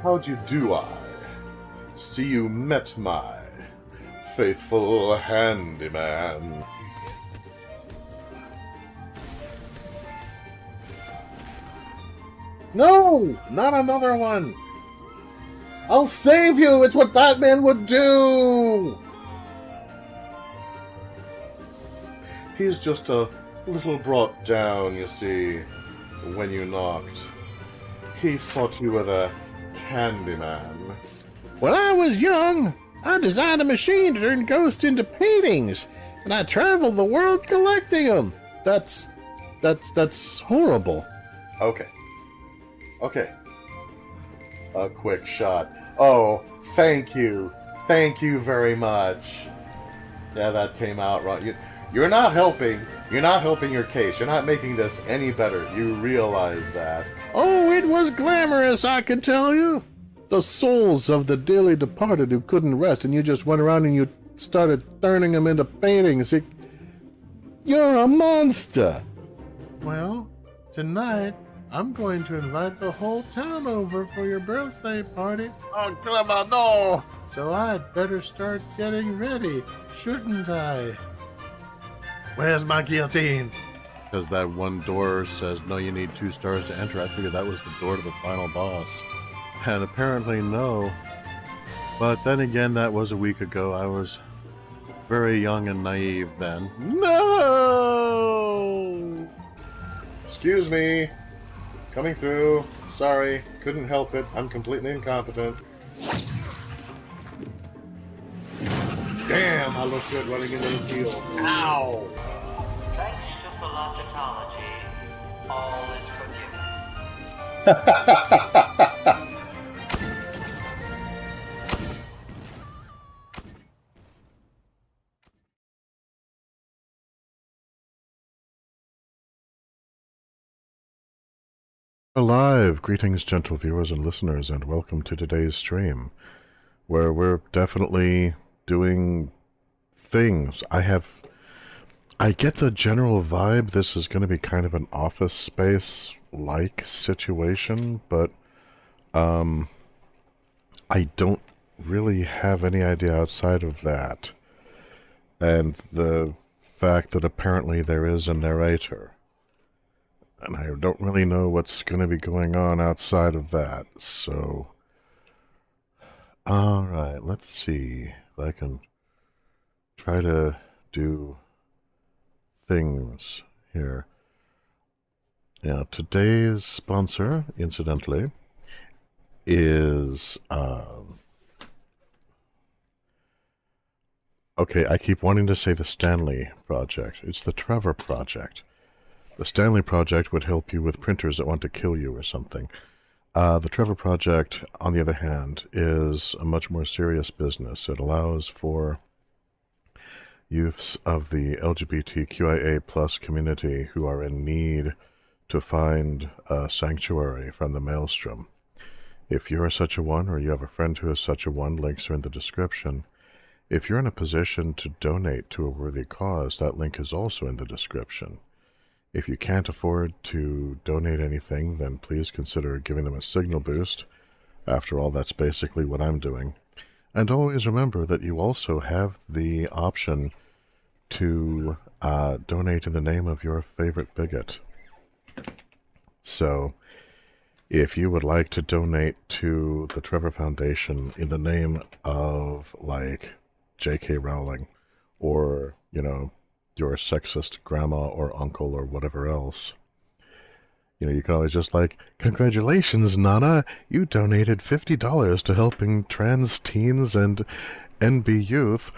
How'd you do, I? See you met my faithful handyman. No! Not another one! I'll save you! It's what Batman would do! He's just a little brought down, you see, when you knocked. He thought you were the handyman. When I was young, I designed a machine to turn ghosts into paintings, and I traveled the world collecting them. That's horrible. Okay. A quick shot. Oh, thank you. Thank you very much. Yeah, that came out wrong. You're not helping. You're not helping your case. You're not making this any better. You realize that. Oh, it was glamorous, I can tell you. The souls of the dearly departed who couldn't rest, and you just went around and you started turning them into paintings. You're a monster. Well, tonight, I'm going to invite the whole town over for your birthday party. Oh, Clever, no! So I'd better start getting ready, shouldn't I? Where's my guillotine? Because that one door says, no, you need 2 stars to enter. I figured that was the door to the final boss. And apparently no. But then again, that was a week ago. I was very young and naive then. No! Excuse me. Coming through. Sorry. Couldn't help it. I'm completely incompetent. Damn, I look good running into those heels. Ow! Thanks to philosophy, all is forgiven. Alive! Greetings, gentle viewers and listeners, and welcome to today's stream, where we're definitely doing things. I get the general vibe this is going to be kind of an office space-like situation, but I don't really have any idea outside of that. And the fact that apparently there is a narrator. And I don't really know what's going to be going on outside of that, so... Alright, let's see if I can try to do things here. Now, today's sponsor, incidentally, is... Okay, I keep wanting to say the Stanley Project. It's the Trevor Project. The Stanley Project would help you with printers that want to kill you or something. The Trevor Project, on the other hand, is a much more serious business. It allows for youths of the LGBTQIA plus community who are in need to find a sanctuary from the maelstrom. If you're such a one, or you have a friend who is such a one, links are in the description. If you're in a position to donate to a worthy cause, that link is also in the description. If you can't afford to donate anything, then please consider giving them a signal boost. After all, that's basically what I'm doing. And always remember that you also have the option to donate in the name of your favorite bigot. So, if you would like to donate to the Trevor Foundation in the name of, like, J.K. Rowling, or, you know, your sexist grandma or uncle or whatever else. You know, you can always just like, congratulations, Nana, you donated $50 to helping trans teens and NB youth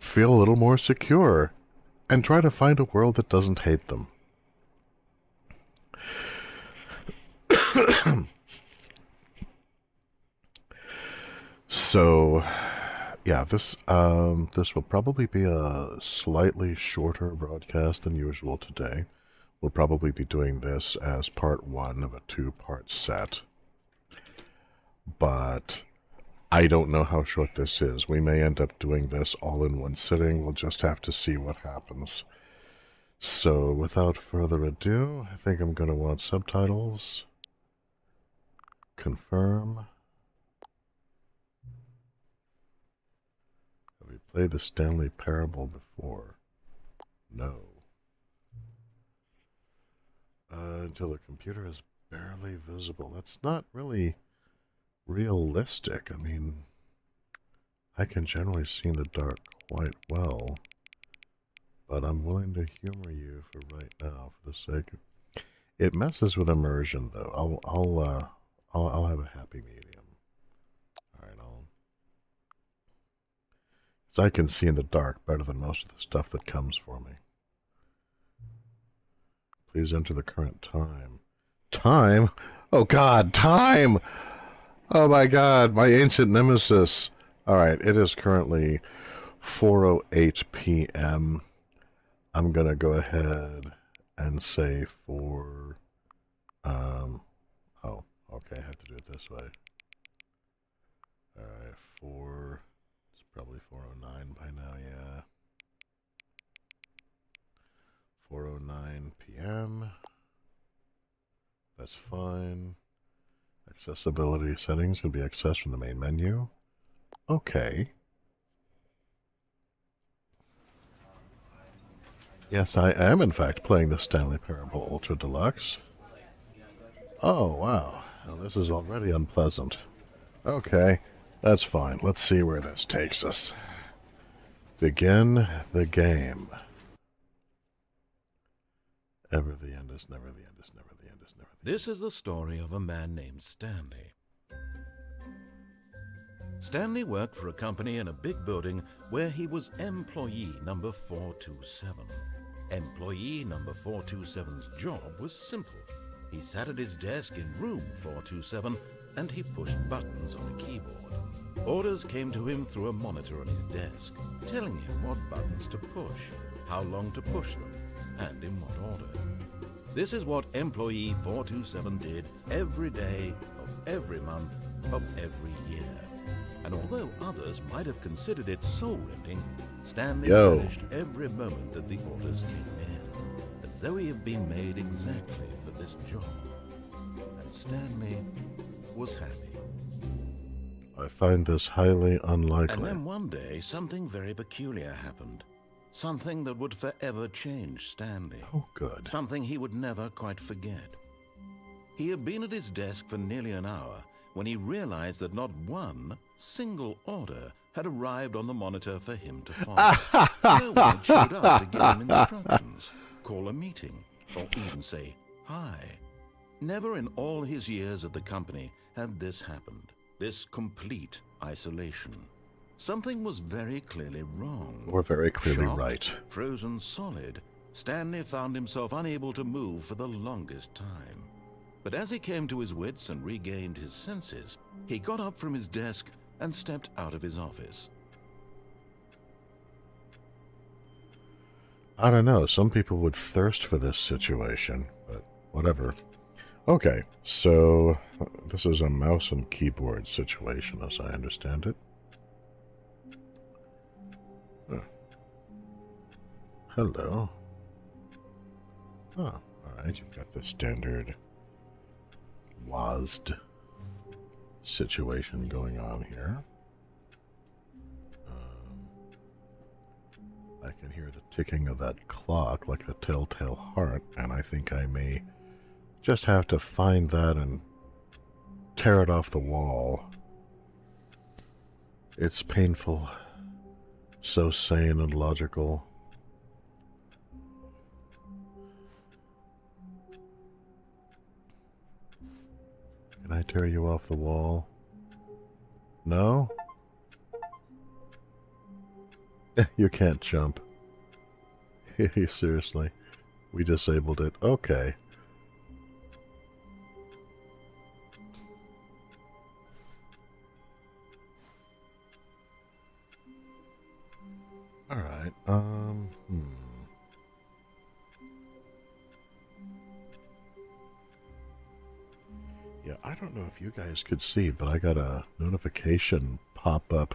feel a little more secure, and try to find a world that doesn't hate them. So... yeah, this will probably be a slightly shorter broadcast than usual today. We'll probably be doing this as part 1 of a 2-part set. But I don't know how short this is. We may end up doing this all in one sitting. We'll just have to see what happens. So, without further ado, I think I'm going to want subtitles. Confirm. played the Stanley Parable before? No. Until the computer is barely visible. That's not really realistic. I mean, I can generally see in the dark quite well, but I'm willing to humor you for right now, for the sake of... It messes with immersion, though. I'll have a happy medium. All right, so I can see in the dark better than most of the stuff that comes for me. Please enter the current time. Time? Oh God, time! Oh my God, my ancient nemesis. All right, it is currently 4:08 p.m. I'm gonna go ahead and say for, oh, okay, I have to do it this way. All right, it's probably 4:09 by now, yeah. 4:09 p.m. That's fine. Accessibility settings can be accessed from the main menu. Okay. Yes, I am in fact playing the Stanley Parable Ultra Deluxe. Oh, wow. Well, this is already unpleasant. Okay, that's fine. Let's see where this takes us. Begin the game. Ever the end is never the end is never the end is never the end. This is the story of a man named Stanley. Stanley worked for a company in a big building where he was employee number 427. Employee number 427's job was simple. He sat at his desk in room 427 and he pushed buttons on a keyboard. Orders came to him through a monitor on his desk, telling him what buttons to push, how long to push them, and in what order. This is what employee 427 did every day of every month of every year. And although others might have considered it soul-rending, Stanley relished every moment that the orders came in, as though he had been made exactly for this job. And Stanley was happy. I find this highly unlikely. And then one day, something very peculiar happened. Something that would forever change Stanley. Oh, good. Something he would never quite forget. He had been at his desk for nearly an hour when he realized that not one single order had arrived on the monitor for him to follow. No one had showed up to give him instructions, call a meeting, or even say hi. Never in all his years at the company had this happened, this complete isolation. Something was very clearly wrong. Or very clearly Shocked, right. Frozen solid, Stanley found himself unable to move for the longest time. But as he came to his wits and regained his senses, he got up from his desk and stepped out of his office. I don't know, some people would thirst for this situation, but whatever. Okay, so this is a mouse and keyboard situation as I understand it. Hello. Oh, alright, you've got the standard WASD situation going on here. I can hear the ticking of that clock like a telltale heart, and I think I may just have to find that and tear it off the wall. It's painful, so sane and logical. Can I tear you off the wall? No? You can't jump. Seriously. We disabled it. Okay. Alright, Yeah, I don't know if you guys could see, but I got a notification pop up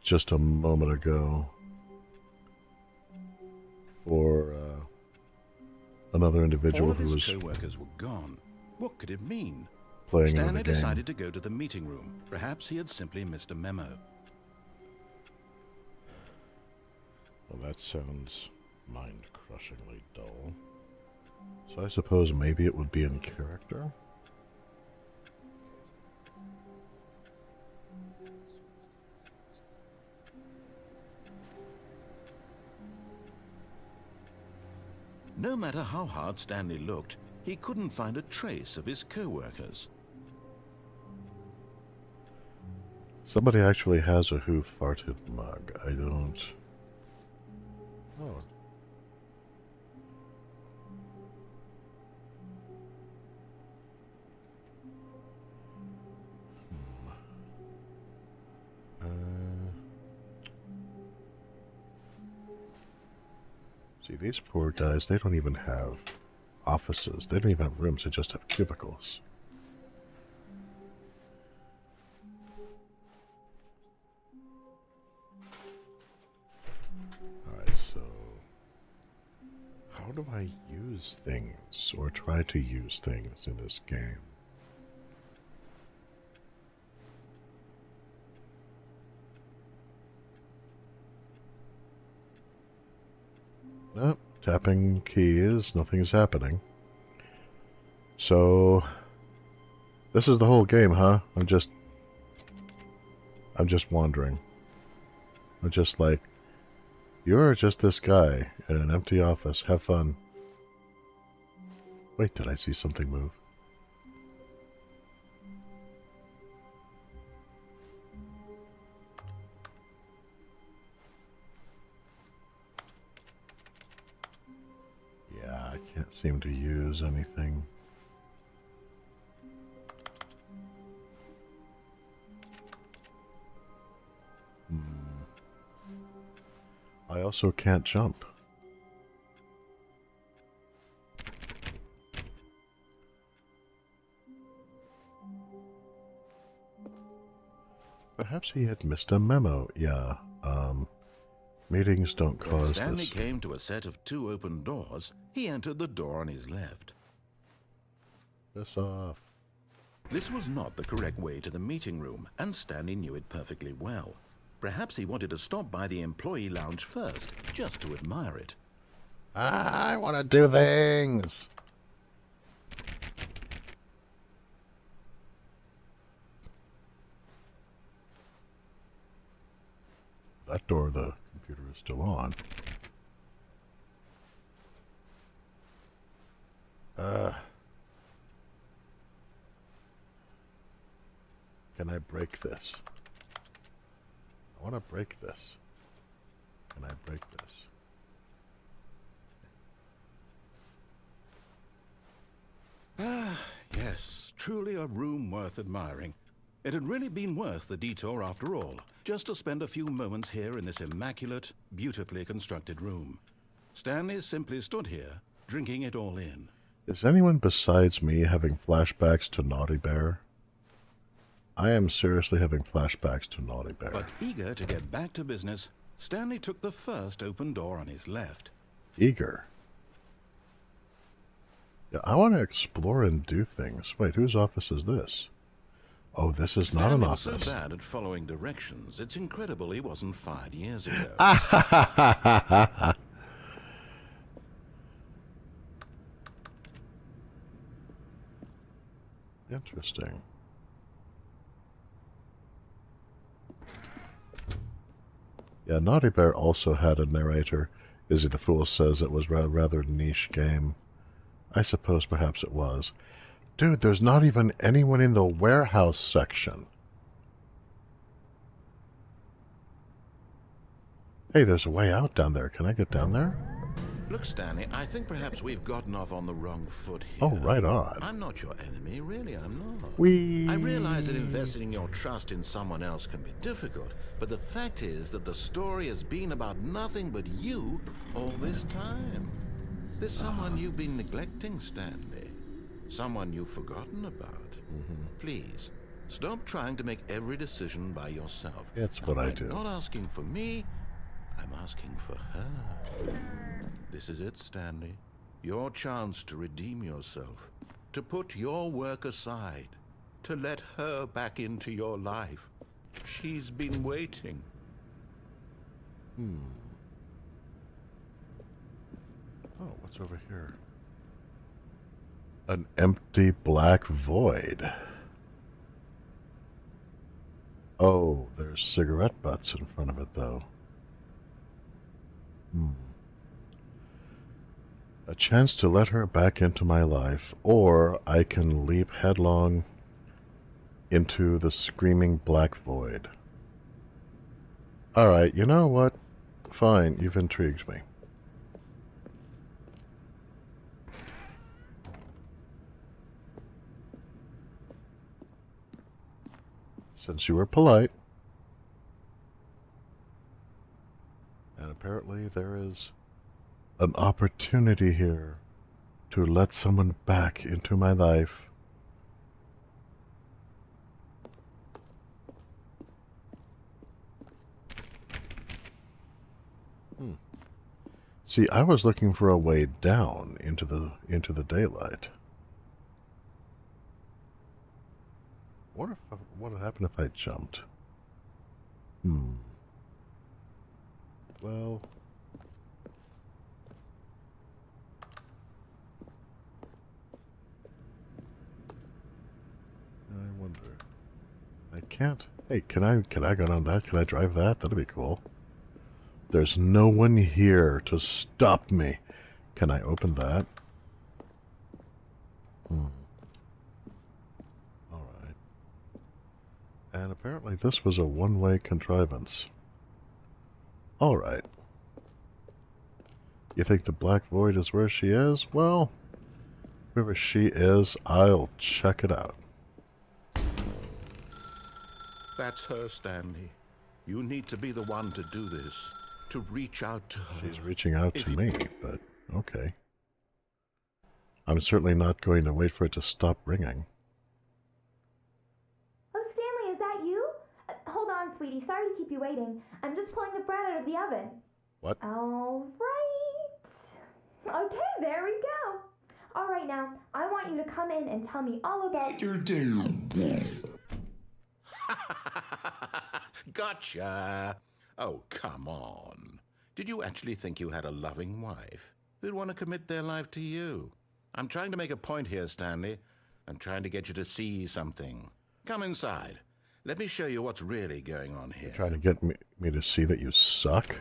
just a moment ago for another individual All of who his was co-workers were gone. What could it mean? playing Stanley another game. decided to go to the meeting room. Perhaps he had simply missed a memo. That sounds mind-crushingly dull. So I suppose maybe it would be in character? No matter how hard Stanley looked, he couldn't find a trace of his co-workers. Somebody actually has a who farted mug. I don't... Oh. See, these poor guys, they don't even have offices. They don't even have rooms. They just have cubicles. Alright, so... how do I use things, or try to use things in this game? Nope, tapping keys, nothing's happening. So, this is the whole game, huh? I'm just wandering. I'm just like, you're just this guy in an empty office, have fun. Wait, did I see something move? I can't seem to use anything. I also can't jump. Perhaps he had missed a memo. Yeah, meetings don't cause this. Stanley came to a set of 2 open doors. He entered the door on his left. Piss off. This was not the correct way to the meeting room, and Stanley knew it perfectly well. Perhaps he wanted to stop by the employee lounge first, just to admire it. I want to do things! That door, the computer is still on. Can I break this? I want to break this. Can I break this? Ah, yes, truly a room worth admiring. It had really been worth the detour after all, just to spend a few moments here in this immaculate, beautifully constructed room. Stanley simply stood here, drinking it all in. Is anyone besides me having flashbacks to Naughty Bear? I am seriously having flashbacks to Naughty Bear. But eager to get back to business, Stanley took the first open door on his left. Eager? Yeah, I want to explore and do things. Wait, whose office is this? Oh, this is not an office. Stanley was so bad at following directions, it's incredible he wasn't fired years ago. Interesting. Yeah, Naughty Bear also had a narrator. Izzy the Fool says it was a rather niche game. I suppose perhaps it was. Dude, there's not even anyone in the warehouse section. Hey, there's a way out down there. Can I get down there? Look, Stanley, I think perhaps we've gotten off on the wrong foot here. Oh, right on. I'm not your enemy, really, I'm not. Whee! I realize that investing your trust in someone else can be difficult, but the fact is that the story has been about nothing but you all this time. There's someone you've been neglecting, Stanley. Someone you've forgotten about. Please, stop trying to make every decision by yourself. That's what I do. I'm not asking for me, I'm asking for her. This is it, Stanley. Your chance to redeem yourself. To put your work aside. To let her back into your life. She's been waiting. Oh, what's over here? An empty black void. Oh, there's cigarette butts in front of it, though. A chance to let her back into my life, or I can leap headlong into the screaming black void. Alright, you know what? Fine, you've intrigued me. Since you were polite, and apparently there is an opportunity here to let someone back into my life. See, I was looking for a way down into the daylight. What would happen if I jumped? Well, I wonder. I can't. Hey, can I go down that? Can I drive that? That'd be cool. There's no one here to stop me. Can I open that? Alright. And apparently this was a one-way contrivance. Alright. You think the Black Void is where she is? Well, wherever she is, I'll check it out. That's her, Stanley. You need to be the one to do this. To reach out to her. She's reaching out to me, but okay. I'm certainly not going to wait for it to stop ringing. Oh, Stanley, is that you? Hold on, sweetie. Sorry to keep you waiting. I'm just pulling the bread out of the oven. What? All right. Okay, there we go. All right, now, I want you to come in and tell me all about your day. Gotcha. Oh, come on. Did you actually think you had a loving wife who'd want to commit their life to you? I'm trying to make a point here, Stanley. I'm trying to get you to see something. Come inside. Let me show you what's really going on here. You're trying to get me to see that you suck?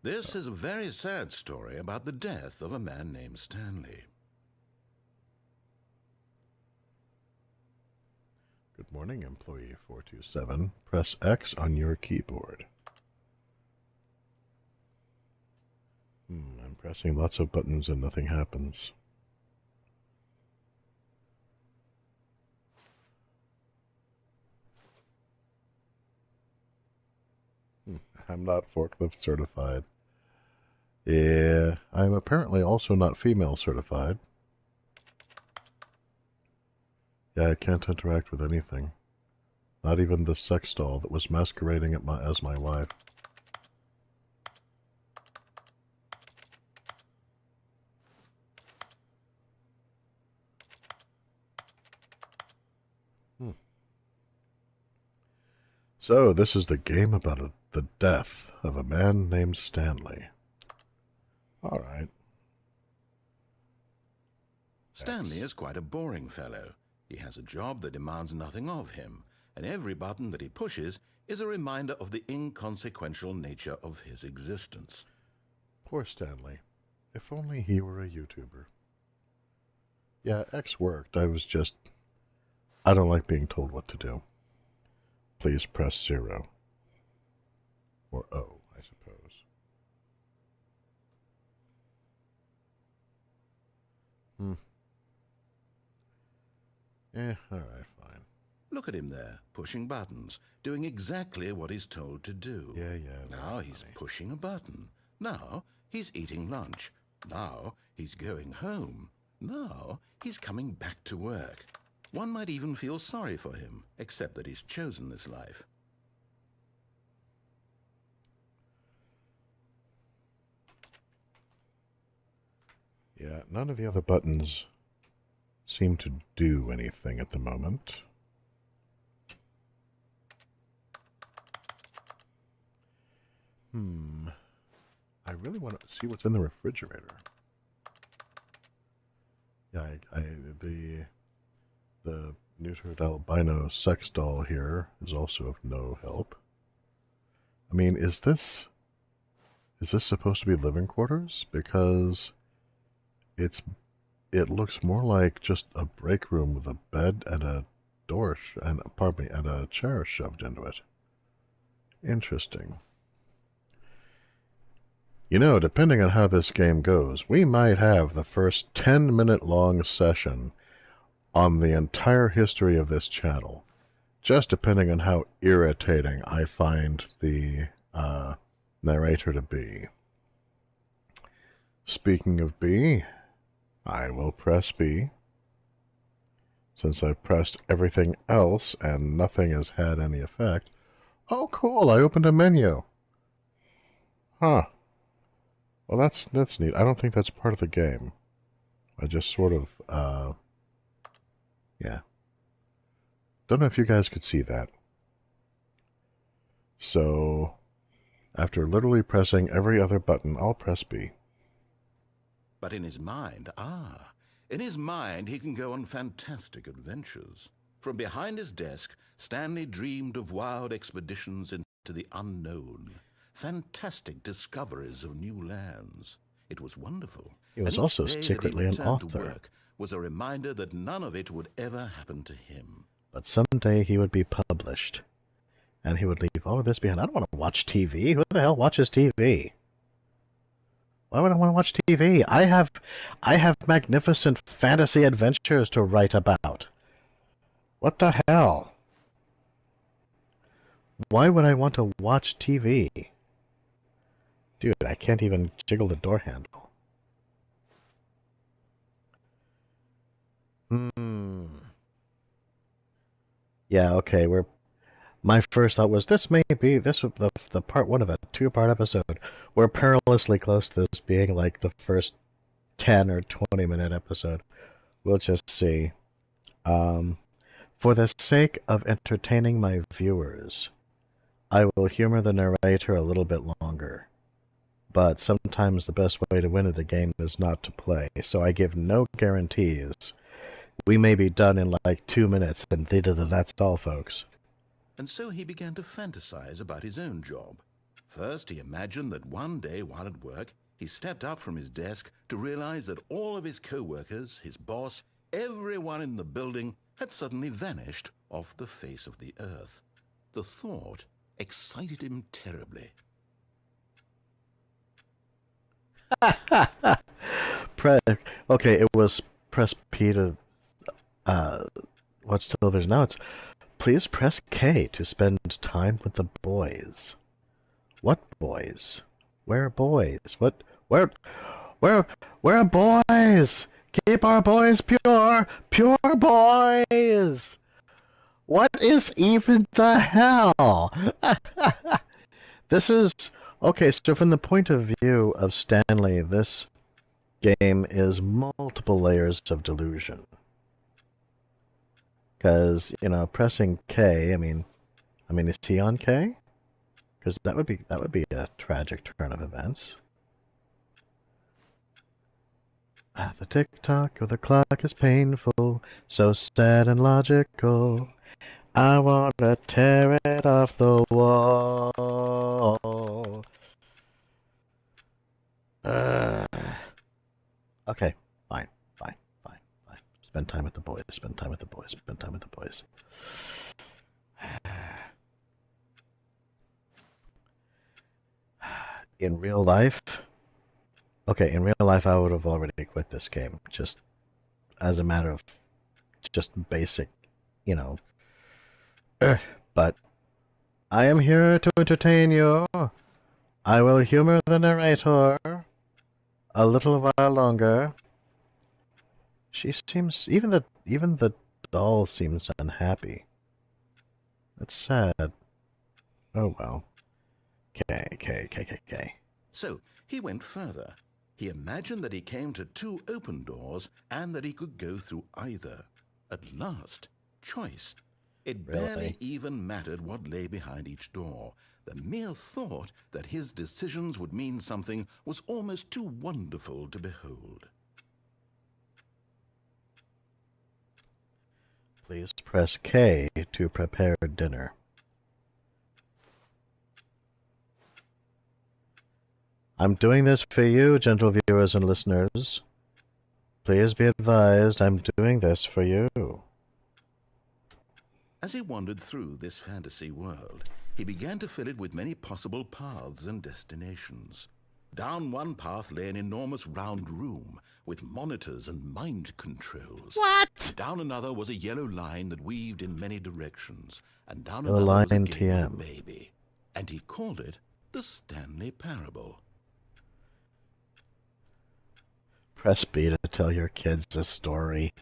This is a very sad story about the death of a man named Stanley. Good morning, employee 427. Press X on your keyboard. I'm pressing lots of buttons and nothing happens. I'm not forklift certified. Yeah, I'm apparently also not female certified. Yeah, I can't interact with anything. Not even the sex doll that was masquerading as my wife. So, this is the game about the death of a man named Stanley. Alright. Stanley is quite a boring fellow. He has a job that demands nothing of him, and every button that he pushes is a reminder of the inconsequential nature of his existence. Poor Stanley. If only he were a YouTuber. Yeah, X worked. I don't like being told what to do. Please press 0. Or O, I suppose. Alright, fine. Look at him there, pushing buttons, doing exactly what he's told to do. Yeah. Now he's pushing a button. Now he's eating lunch. Now he's going home. Now he's coming back to work. One might even feel sorry for him, except that he's chosen this life. Yeah, none of the other buttons seem to do anything at the moment. I really want to see what's in the refrigerator. Yeah, the neutered albino sex doll here is also of no help. I mean, is this supposed to be living quarters? Because it looks more like just a break room with a bed and a door and a chair shoved into it. Interesting. You know, depending on how this game goes, we might have the first 10-minute long session on the entire history of this channel, just depending on how irritating I find the narrator to be. Speaking of B, I will press B. Since I've pressed everything else and nothing has had any effect. Oh, cool, I opened a menu. Huh. Well, that's neat. I don't think that's part of the game. I just sort of, yeah. Don't know if you guys could see that. So, after literally pressing every other button, I'll press B. But in his mind, in his mind he can go on fantastic adventures. From behind his desk, Stanley dreamed of wild expeditions into the unknown. Fantastic discoveries of new lands. It was wonderful. He was and each also day secretly that he an returned author. to work was a reminder that none of it would ever happen to him. But someday he would be published. And he would leave all of this behind. I don't want to watch TV. Who the hell watches TV? Why would I want to watch TV? I have magnificent fantasy adventures to write about. What the hell? Why would I want to watch TV? Dude, I can't even jiggle the door handle. Yeah, okay, my first thought was this may be the part one of a two-part episode. We're perilously close to this being like the first 10 or 20-minute episode. We'll just see. For the sake of entertaining my viewers, I will humor the narrator a little bit longer. But sometimes the best way to win at a game is not to play, so I give no guarantees. We may be done in like 2 minutes, and that's all, folks. And so he began to fantasize about his own job. First, he imagined that one day while at work, he stepped up from his desk to realize that all of his co-workers, his boss, everyone in the building had suddenly vanished off the face of the earth. The thought excited him terribly. Okay, it was press P to watch television. Now it's please press K to spend time with the boys. What boys? Where boys? What? Where are boys? Keep our boys pure, pure boys. What is even the hell? This is okay. So from the point of view of Stanley, this game is multiple layers of delusion. Because, you know, pressing K, I mean, is he on K? Because that would be a tragic turn of events. The tick-tock of the clock is painful, so sad and logical. I want to tear it off the wall. Okay, fine. Spend time with the boys, spend time with the boys, spend time with the boys. In real life, I would have already quit this game, just as a matter of just basic, you know. But I am here to entertain you. I will humor the narrator a little while longer. She seems, even the doll seems unhappy. That's sad. Oh well. K. So he went further. He imagined that he came to 2 open doors and that he could go through either. At last, choice. It Really? barely even mattered what lay behind each door. The mere thought that his decisions would mean something was almost too wonderful to behold. Please press K to prepare dinner. I'm doing this for you, gentle viewers and listeners. Please be advised, I'm doing this for you. As he wandered through this fantasy world, he began to fill it with many possible paths and destinations. Down one path lay an enormous round room with monitors and mind controls. What? Down another was a yellow line that weaved in many directions, and down Yellow another was a line game with a TM. baby. And he called it the Stanley Parable. Press B to tell your kids a story.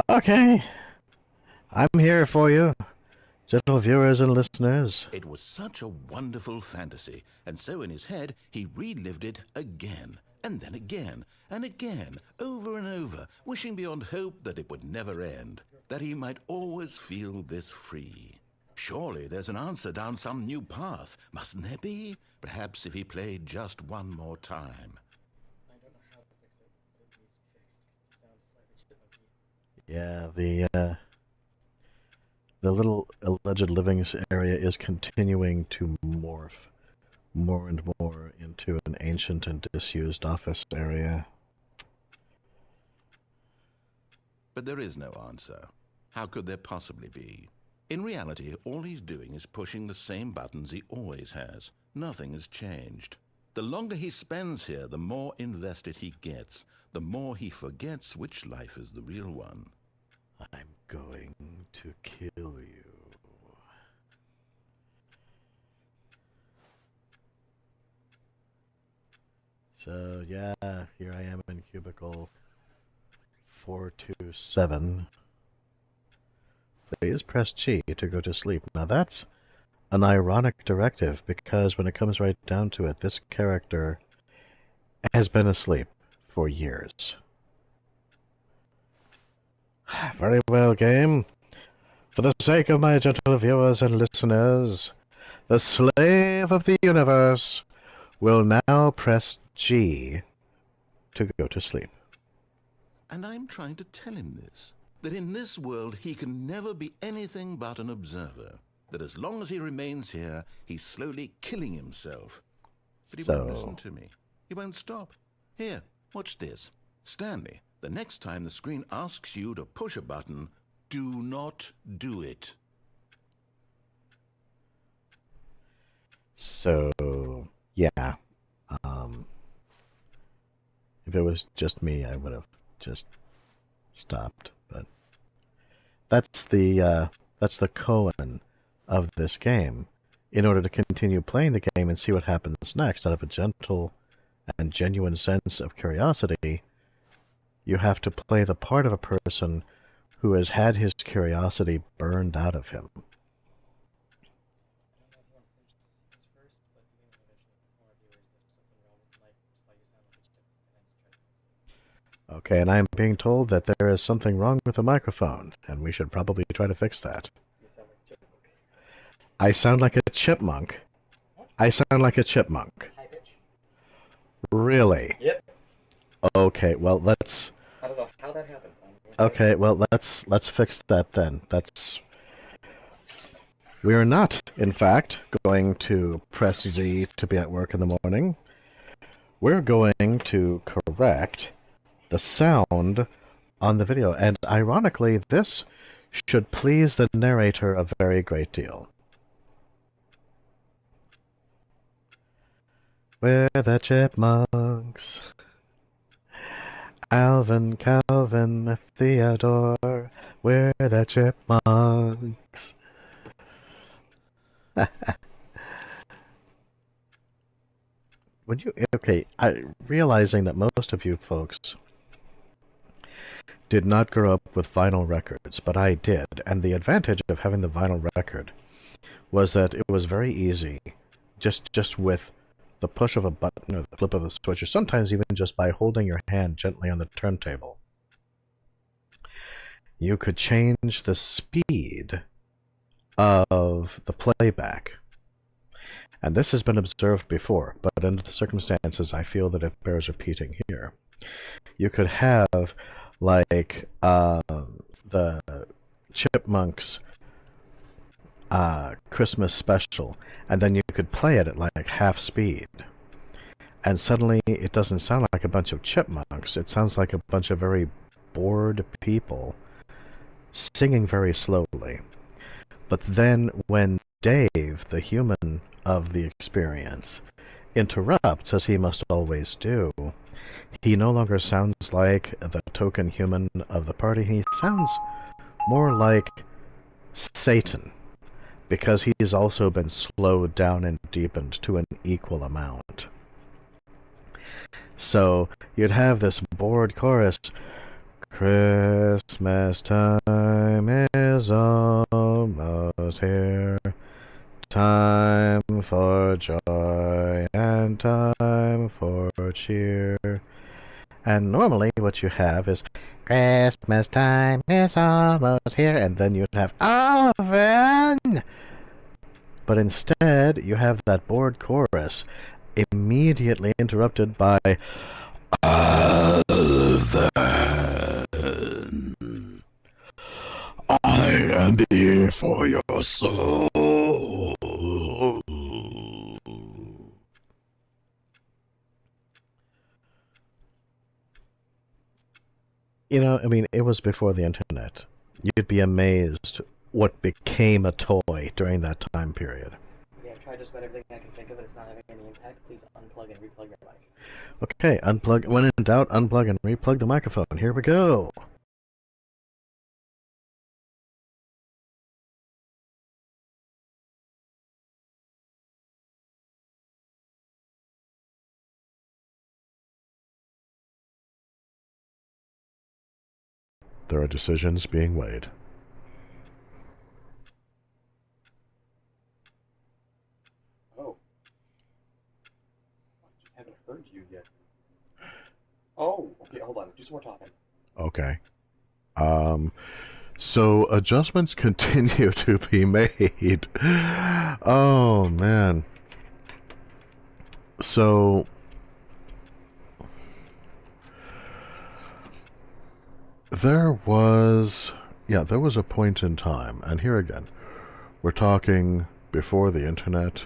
Okay. I'm here for you, gentle viewers and listeners. It was such a wonderful fantasy, and so in his head he relived it again, and then again, and again, over and over, wishing beyond hope that it would never end, that he might always feel this free. Surely there's an answer down some new path, mustn't there be? Perhaps if he played just one more time. Yeah, the little alleged living area is continuing to morph more and more into an ancient and disused office area. But there is no answer. How could there possibly be? In reality, all he's doing is pushing the same buttons he always has. Nothing has changed. The longer he spends here, the more invested he gets, the more he forgets which life is the real one. I'm going to kill you. So, yeah, here I am in cubicle 427. Please press G to go to sleep. Now that's an ironic directive, because when it comes right down to it, this character has been asleep for years. Very well, game. For the sake of my gentle viewers and listeners, the slave of the universe will now press G to go to sleep. And I'm trying to tell him this, that in this world he can never be anything but an observer, that as long as he remains here, he's slowly killing himself. But he won't listen to me. He won't stop. Here, watch this. Stanley, the next time the screen asks you to push a button, do not do it. So, yeah. If it was just me, I would have just stopped. But that's the koan of this game. In order to continue playing the game and see what happens next, out of a gentle and genuine sense of curiosity, you have to play the part of a person who has had his curiosity burned out of him. Okay, and I am being told that there is something wrong with the microphone, and we should probably try to fix that. I sound like a chipmunk. I sound like a chipmunk. High pitch? Really? Yep. Okay, well, let's... I don't know how that happened. Okay, well, let's fix that then. We are not, in fact, going to press Z to be at work in the morning. We're going to correct the sound on the video, and ironically, this should please the narrator a very great deal. We're the chipmunks. Alvin, Calvin, Theodore, we're the chipmunks. Realizing that most of you folks did not grow up with vinyl records, but I did, and the advantage of having the vinyl record was that it was very easy, just with the push of a button or the flip of the switch, or sometimes even just by holding your hand gently on the turntable. You could change the speed of the playback. And this has been observed before, but under the circumstances, I feel that it bears repeating here. You could have, like, the Chipmunks Christmas special, and then you could play it at like half speed. And suddenly it doesn't sound like a bunch of chipmunks, it sounds like a bunch of very bored people singing very slowly. But then when Dave, the human of the experience, interrupts, as he must always do, he no longer sounds like the token human of the party, he sounds more like Satan, because he's also been slowed down and deepened to an equal amount. So you'd have this bored chorus, Christmas time is almost here, time for joy and time for cheer. And normally what you have is, Christmas time is almost here, and then you'd have, Alvin! But instead, you have that bored chorus immediately interrupted by, Alvin! I am here for your soul! You know, I mean, it was before the internet. You'd be amazed what became a toy during that time period. Yeah, I've tried just about everything I can think of, and it's not having any impact. Please unplug and replug your mic. Okay, unplug. When in doubt, unplug and replug the microphone. Here we go. There are decisions being weighed. Oh. I haven't heard you yet. Oh, okay, hold on. Do some more talking. Okay. So adjustments continue to be made. Oh, man. So there was a point in time, and here again, we're talking before the internet.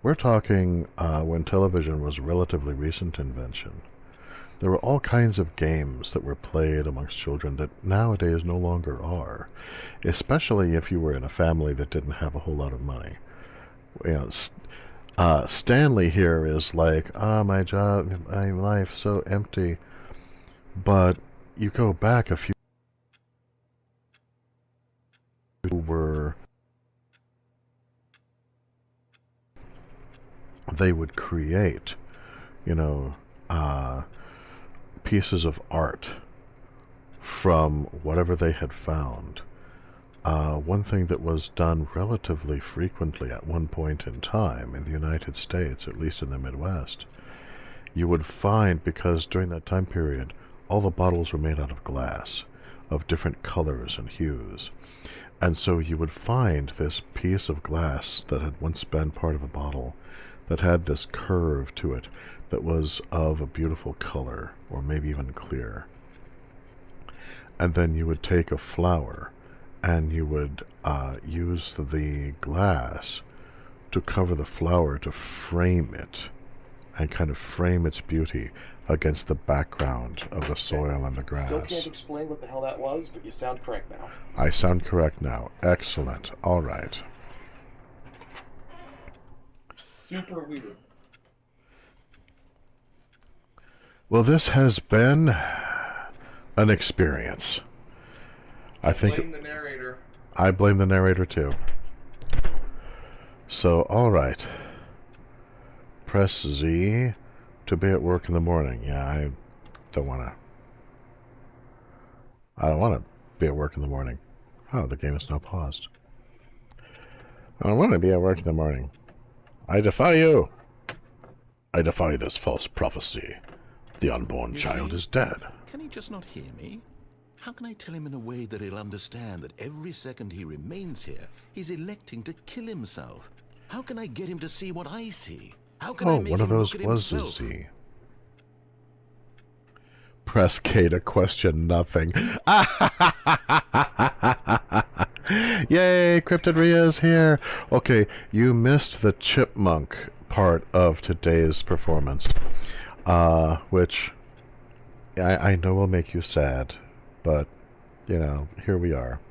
We're talking when television was a relatively recent invention. There were all kinds of games that were played amongst children that nowadays no longer are, especially if you were in a family that didn't have a whole lot of money. You know, Stanley here is like, my job, my life, so empty. But you go back a few they would create, you know, pieces of art from whatever they had found. One thing that was done relatively frequently at one point in time in the United States, at least in the Midwest, you would find, because during that time period, all the bottles were made out of glass, of different colors and hues. And so you would find this piece of glass that had once been part of a bottle that had this curve to it that was of a beautiful color, or maybe even clear. And then you would take a flower and you would use the glass to cover the flower to frame it and kind of frame its beauty against the background of the soil and the grass. Still can't explain what the hell that was, but you sound correct now. I sound correct now. Excellent. All right. Super weird. Well, this has been an experience. I think Blame the narrator. I blame the narrator too. So, all right. Press Z to be at work in the morning. Yeah, I don't want to be at work in the morning. Oh, the game is now paused. I don't want to be at work in the morning. I defy you. I defy this false prophecy. The unborn You child see? is dead. Can he just not hear me? How can I tell him in a way that he'll understand that every second he remains here, he's electing to kill himself? How can I get him to see what I see? How can I make one of him those look at was a himself? Z. Press K to question nothing. Yay, Cryptid Rhea is here. Okay, you missed the chipmunk part of today's performance, which I know will make you sad, but, you know, here we are.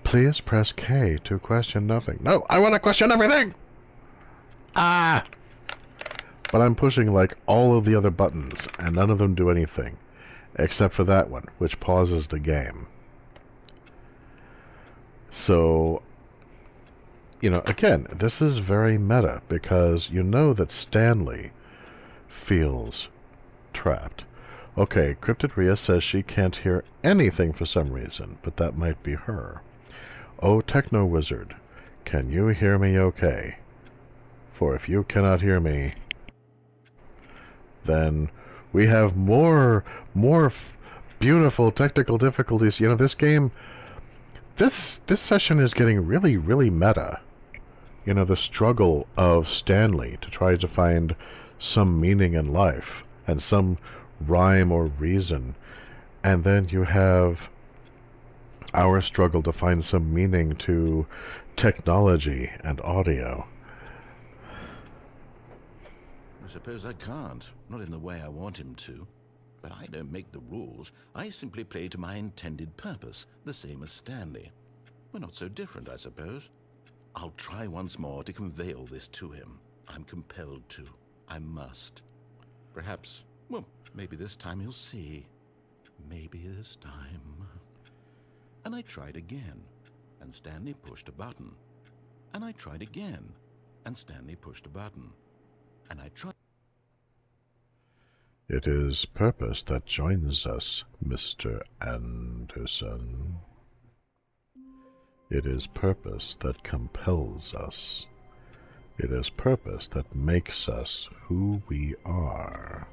Please press K to question nothing. No, I want to question everything! Ah! But I'm pushing, like, all of the other buttons, and none of them do anything. Except for that one, which pauses the game. So, you know, again, this is very meta, because you know that Stanley feels trapped. Okay, Cryptid Rhea says she can't hear anything for some reason, but that might be her. Oh, Techno Wizard, can you hear me okay? For if you cannot hear me, then we have more beautiful technical difficulties. You know, this game, this session is getting really, really meta. You know, the struggle of Stanley to try to find some meaning in life and some rhyme or reason, and then you have our struggle to find some meaning to technology and audio. I suppose I can't, not in the way I want him to. But I don't make the rules. I simply play to my intended purpose, the same as Stanley. We're not so different, I suppose. I'll try once more to convey all this to him. I'm compelled to. I must. Perhaps, well, maybe this time he'll see. Maybe this time. And I tried again, and Stanley pushed a button. And I tried again, and Stanley pushed a button. And I tried. It is purpose that joins us, Mr. Anderson. It is purpose that compels us. It is purpose that makes us who we are.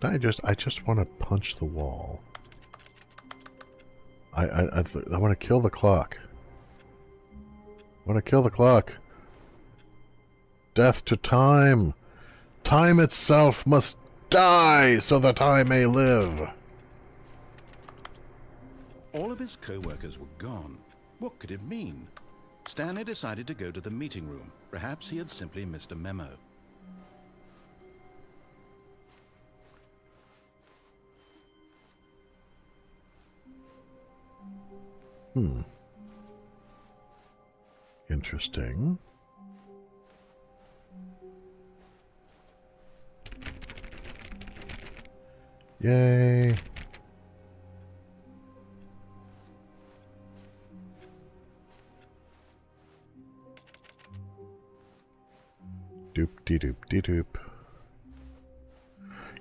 I just want to punch the wall. I want to kill the clock. I want to kill the clock. Death to time. Time itself must die so that I may live. All of his co-workers were gone. What could it mean? Stanley decided to go to the meeting room. Perhaps he had simply missed a memo. Interesting. Yay. Doop-de-doop-de-doop.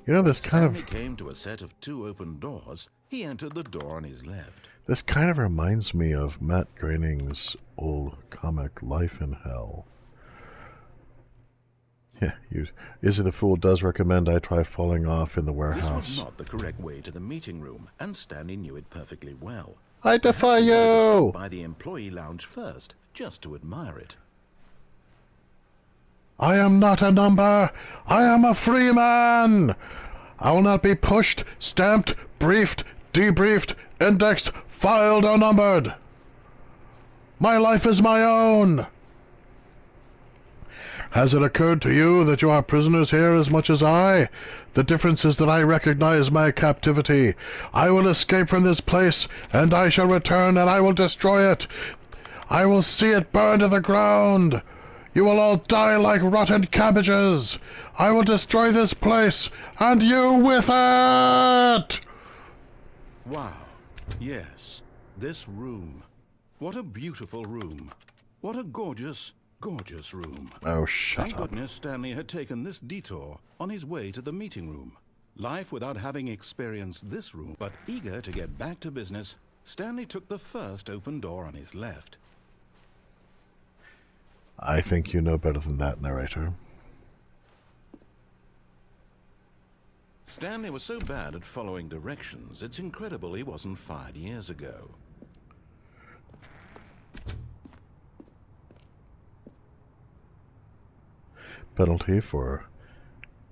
You know, this kind of... Stanley came to a set of 2 open doors. He entered the door on his left. This kind of reminds me of Matt Groening's old comic Life in Hell. Yeah, Izzy the Fool does recommend I try falling off in the warehouse. This was not the correct way to the meeting room, and Stanley knew it perfectly well. I defy Perhaps he wanted to you! stop by the employee lounge first, just to admire it. I am not a number! I am a free man! I will not be pushed, stamped, briefed, debriefed, indexed, filed, or numbered! My life is my own! Has it occurred to you that you are prisoners here as much as I? The difference is that I recognize my captivity. I will escape from this place, and I shall return, and I will destroy it. I will see it burn to the ground. You will all die like rotten cabbages. I will destroy this place, and you with it! Wow. Yes. This room. What a beautiful room. What a gorgeous, gorgeous room. Oh, shut Thank up. goodness Stanley had taken this detour on his way to the meeting room. Life without having experienced this room. But eager to get back to business, Stanley took the first open door on his left. I think you know better than that, narrator. Stanley was so bad at following directions, it's incredible he wasn't fired years ago. Penalty for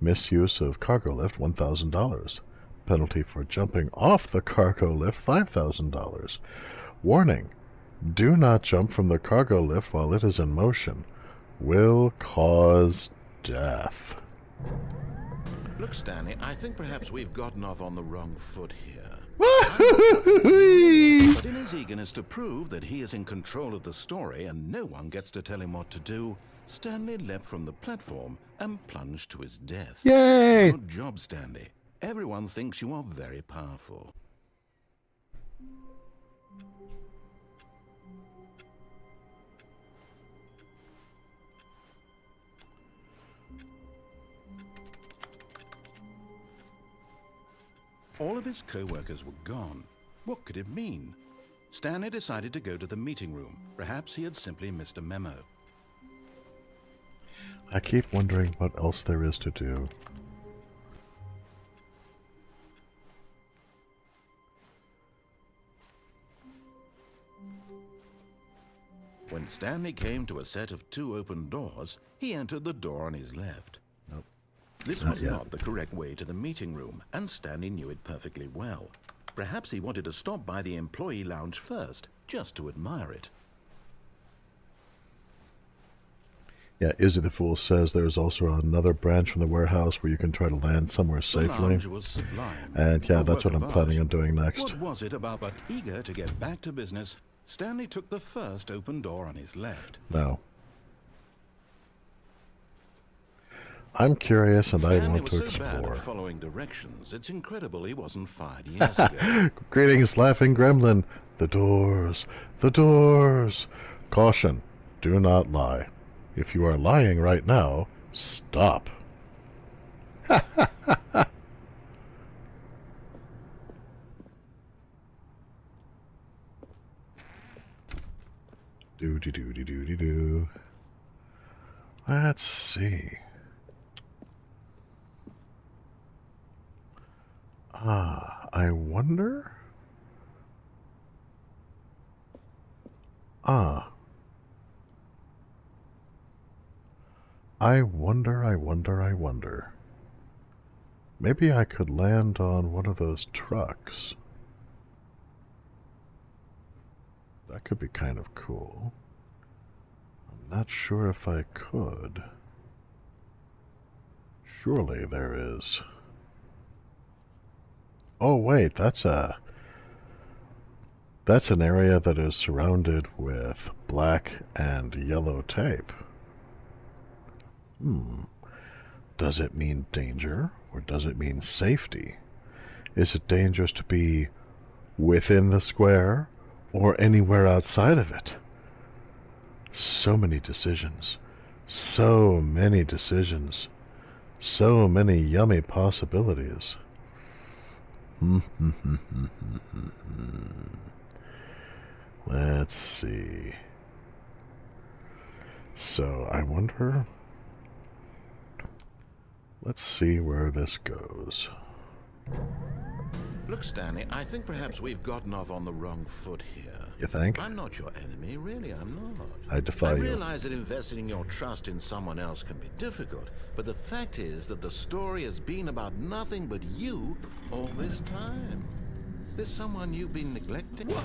misuse of cargo lift, $1,000. Penalty for jumping off the cargo lift, $5,000. Warning, do not jump from the cargo lift while it is in motion. Will cause death. Look, Stanley, I think perhaps we've gotten off on the wrong foot here. But in his eagerness to prove that he is in control of the story and no one gets to tell him what to do, Stanley leapt from the platform and plunged to his death. Yay! Good job, Stanley. Everyone thinks you are very powerful. All of his co-workers were gone. What could it mean? Stanley decided to go to the meeting room. Perhaps he had simply missed a memo. I keep wondering what else there is to do. When Stanley came to a set of 2 open doors, he entered the door on his left. Nope. This Not was yet. not the correct way to the meeting room, and Stanley knew it perfectly well. Perhaps he wanted to stop by the employee lounge first, just to admire it. Yeah, Izzy the Fool says there's also another branch from the warehouse where you can try to land somewhere The safely. lounge was sublime. And yeah, A that's what work I'm of planning art. on doing next. What was it about? But eager to get back to business, Stanley took the first open door on his left. No. I'm curious and I Stanley want was to so bad explore. at following directions, it's incredible he wasn't fired years ago. Greetings, Laughing Gremlin. The doors. The doors. Caution. Do not lie. If you are lying right now, stop. Do. Let's see. I wonder? I wonder. Maybe I could land on one of those trucks. That could be kind of cool. I'm not sure if I could. Surely there is. Oh wait, that's an area that is surrounded with black and yellow tape. Does it mean danger, or does it mean safety? Is it dangerous to be within the square, or anywhere outside of it? So many decisions. So many decisions. So many yummy possibilities. Let's see. So, I wonder... Let's see where this goes. Look, Stanley, I think perhaps we've gotten off on the wrong foot here. You think? I'm not your enemy, really, I'm not. I defy you. realize that investing your trust in someone else can be difficult, but the fact is that the story has been about nothing but you all this time. There's someone you've been neglecting. What?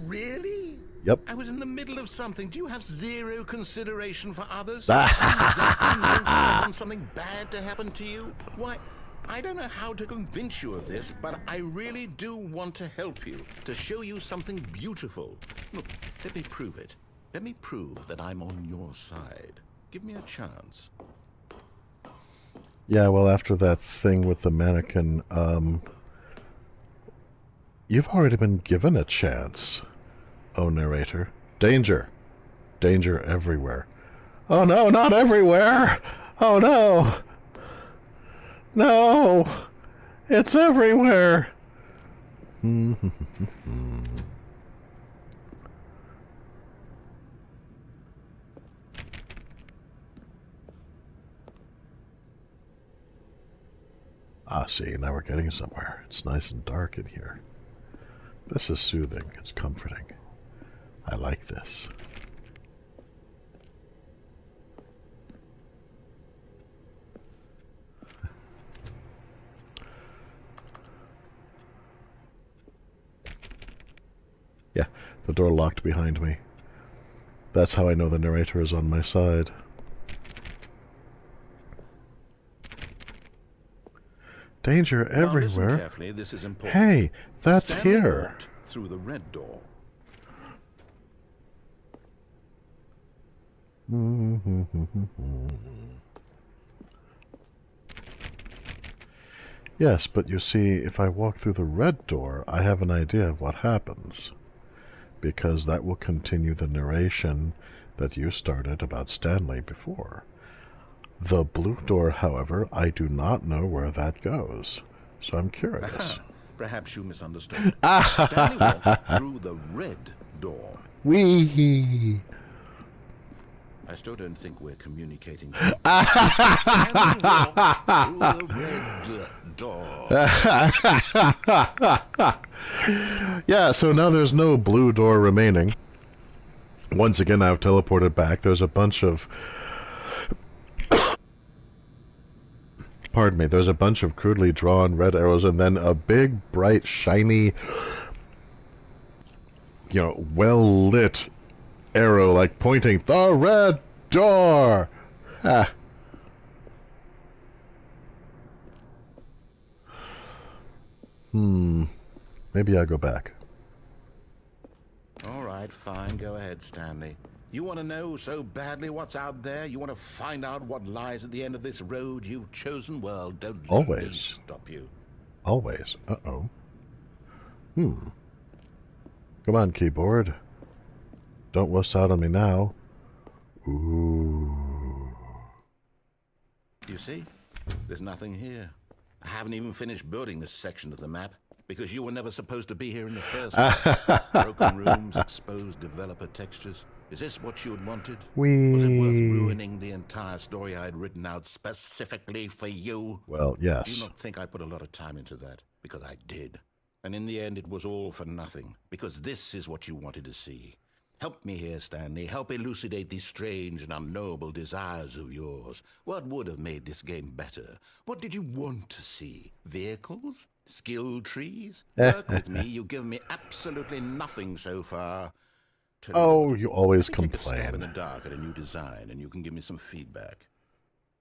Really? Yep. I was in the middle of something. Do you have zero consideration for others? Are you that convinced I want something bad to happen to you? Why, I don't know how to convince you of this, but I really do want to help you, to show you something beautiful. Look, let me prove it. Let me prove that I'm on your side. Give me a chance. Yeah, well, after that thing with the mannequin, you've already been given a chance. Oh, narrator. Danger. Danger everywhere. Oh no, not everywhere! Oh no! No! It's everywhere! Ah, see, now we're getting somewhere. It's nice and dark in here. This is soothing. It's comforting. I like this. Yeah, the door locked behind me. That's how I know the narrator is on my side. Danger Now listen everywhere. carefully, this is important. Hey, that's Stanley here. walked through the red door. Yes, but you see, if I walk through the red door, I have an idea of what happens. Because that will continue the narration that you started about Stanley before. The blue door, however, I do not know where that goes. So I'm curious. Aha, perhaps you misunderstood. Stanley walked through the red door. Wee. I still don't think we're communicating. Stanley walked through the red door. Yeah, so now there's no blue door remaining. Once again, I've teleported back. There's a bunch of... Pardon me, there's a bunch of crudely drawn red arrows and then a big, bright, shiny, you know, well-lit arrow, like pointing the red door! Ah. Maybe I'll go back. All right, fine. Go ahead, Stanley. You want to know so badly what's out there? You want to find out what lies at the end of this road you've chosen? Well, don't let me Always. stop you. Always. Uh-oh. Come on, keyboard. Don't wuss out on me now. Ooh. You see? There's nothing here. I haven't even finished building this section of the map because you were never supposed to be here in the first place. Broken rooms, exposed developer textures. Is this what you had wanted? Was it worth ruining the entire story I had written out specifically for you? Well, yes. Do you not think I put a lot of time into that? Because I did. And in the end, it was all for nothing. Because this is what you wanted to see. Help me here, Stanley. Help elucidate these strange and unknowable desires of yours. What would have made this game better? What did you want to see? Vehicles? Skill trees? Work with me. You've given me absolutely nothing so far. Tell you Oh, what, you always let me take a stab in complain. the dark at a new design, and you can give me some feedback.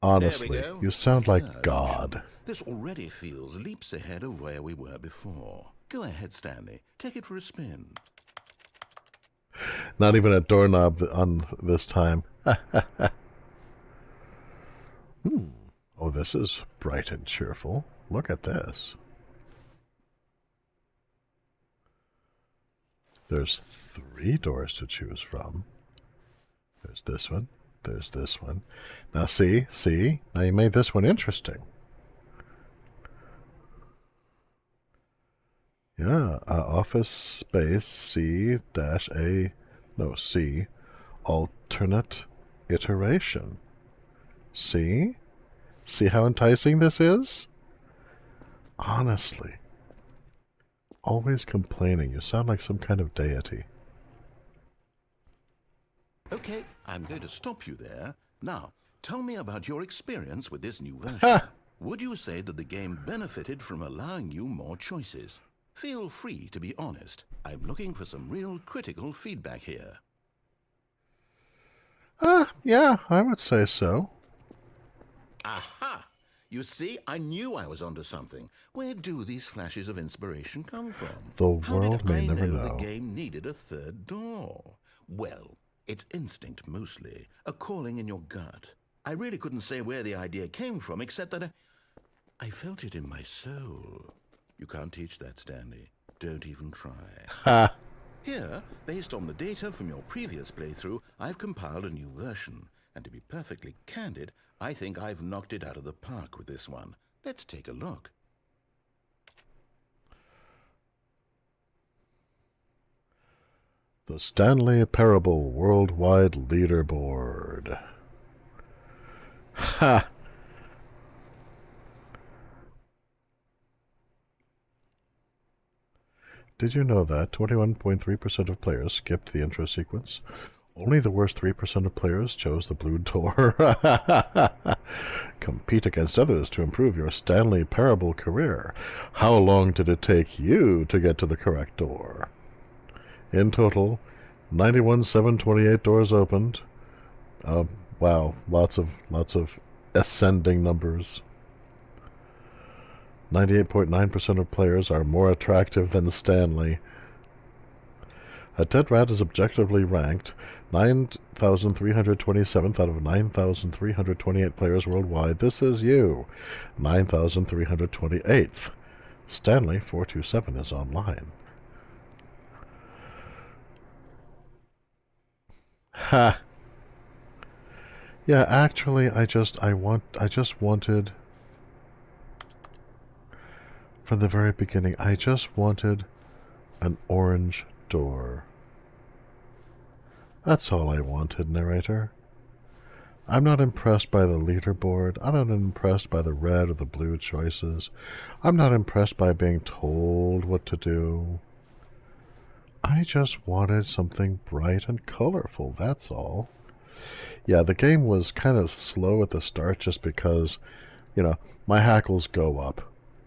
Honestly, There we go. you sound like Surge. God. This already feels leaps ahead of where we were before. Go ahead, Stanley. Take it for a spin. Not even a doorknob on this time. Oh, this is bright and cheerful. Look at this. There's 3 doors to choose from. There's this one. There's this one. Now see? Now you made this one interesting. Yeah, office space C alternate iteration. See? See how enticing this is? Honestly. Always complaining. You sound like some kind of deity. Okay, I'm going to stop you there. Now, tell me about your experience with this new version. Ha! Would you say that the game benefited from allowing you more choices? Feel free to be honest. I'm looking for some real critical feedback here. Yeah, I would say so. Aha! You see, I knew I was onto something. Where do these flashes of inspiration come from? The How world did may I never know know. the game needed a third door? Well, it's instinct mostly, a calling in your gut. I really couldn't say where the idea came from, except that I felt it in my soul. You can't teach that, Stanley. Don't even try. Ha! Here, based on the data from your previous playthrough, I've compiled a new version. And to be perfectly candid, I think I've knocked it out of the park with this one. Let's take a look. The Stanley Parable Worldwide Leaderboard. Ha! Did you know that 21.3% of players skipped the intro sequence? Only the worst 3% of players chose the blue door. Compete against others to improve your Stanley Parable career. How long did it take you to get to the correct door? In total, 91,728 doors opened. Wow, lots of ascending numbers. 98.9% of players are more attractive than Stanley. A dead rat is objectively ranked 9,327th out of 9,328 players worldwide. This is you, 9,328th. Stanley 427 is online. Ha! Yeah, actually, I just wanted, from the very beginning, I just wanted an orange door. That's all I wanted, narrator. I'm not impressed by the leaderboard. I'm not impressed by the red or the blue choices. I'm not impressed by being told what to do. I just wanted something bright and colorful, that's all. Yeah, the game was kind of slow at the start just because, you know, my hackles go up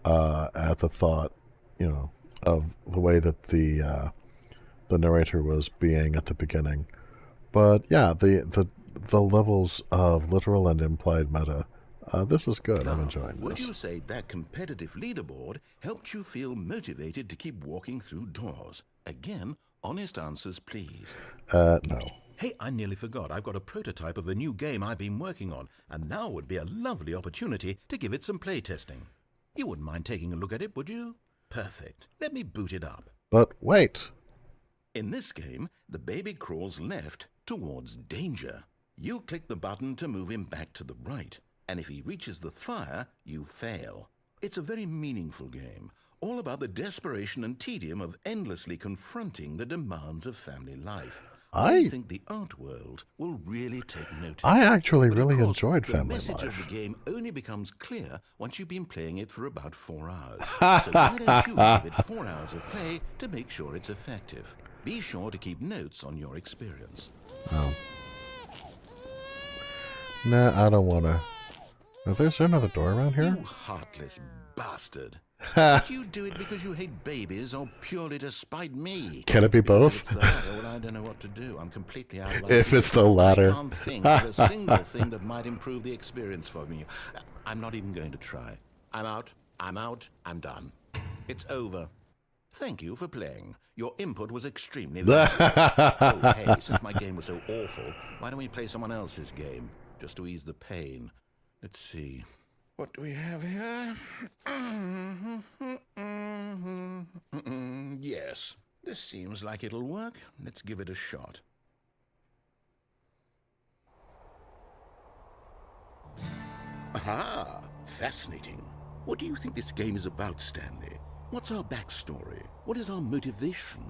at the thought, you know, of the way that the narrator was being at the beginning. But yeah, the levels of literal and implied meta, this is good. I'm enjoying this. Would you say that competitive leaderboard helped you feel motivated to keep walking through doors? Again, honest answers, please. No. Hey, I nearly forgot. I've got a prototype of a new game I've been working on, and now would be a lovely opportunity to give it some playtesting. You wouldn't mind taking a look at it, would you? Perfect. Let me boot it up. But wait. In this game, the baby crawls left towards danger. You click the button to move him back to the right, and if he reaches the fire, you fail. It's a very meaningful game, all about the desperation and tedium of endlessly confronting the demands of family life. I think the art world will really take notice. I actually But really of course, enjoyed Family The message Life. of the game only becomes clear once you've been playing it for about 4 hours. So why don't you give it 4 hours of play to make sure it's effective? Be sure to keep notes on your experience. Oh. Nah, I don't wanna. Is there another door around here? You heartless bastard. Did you do it because you hate babies or purely to spite me? Can it be both? If it's the latter, well, I don't know what to do. I'm completely out of If it's the latter. I can't think of a single thing that might improve the experience for me. I'm not even going to try. I'm out. I'm done. It's over. Thank you for playing. Your input was extremely valuable. Oh, hey, since my game was so awful, why don't we play someone else's game? Just to ease the pain. Let's see. What do we have here? Yes, this seems like it'll work. Let's give it a shot. Aha! Fascinating. What do you think this game is about, Stanley? What's our backstory? What is our motivation?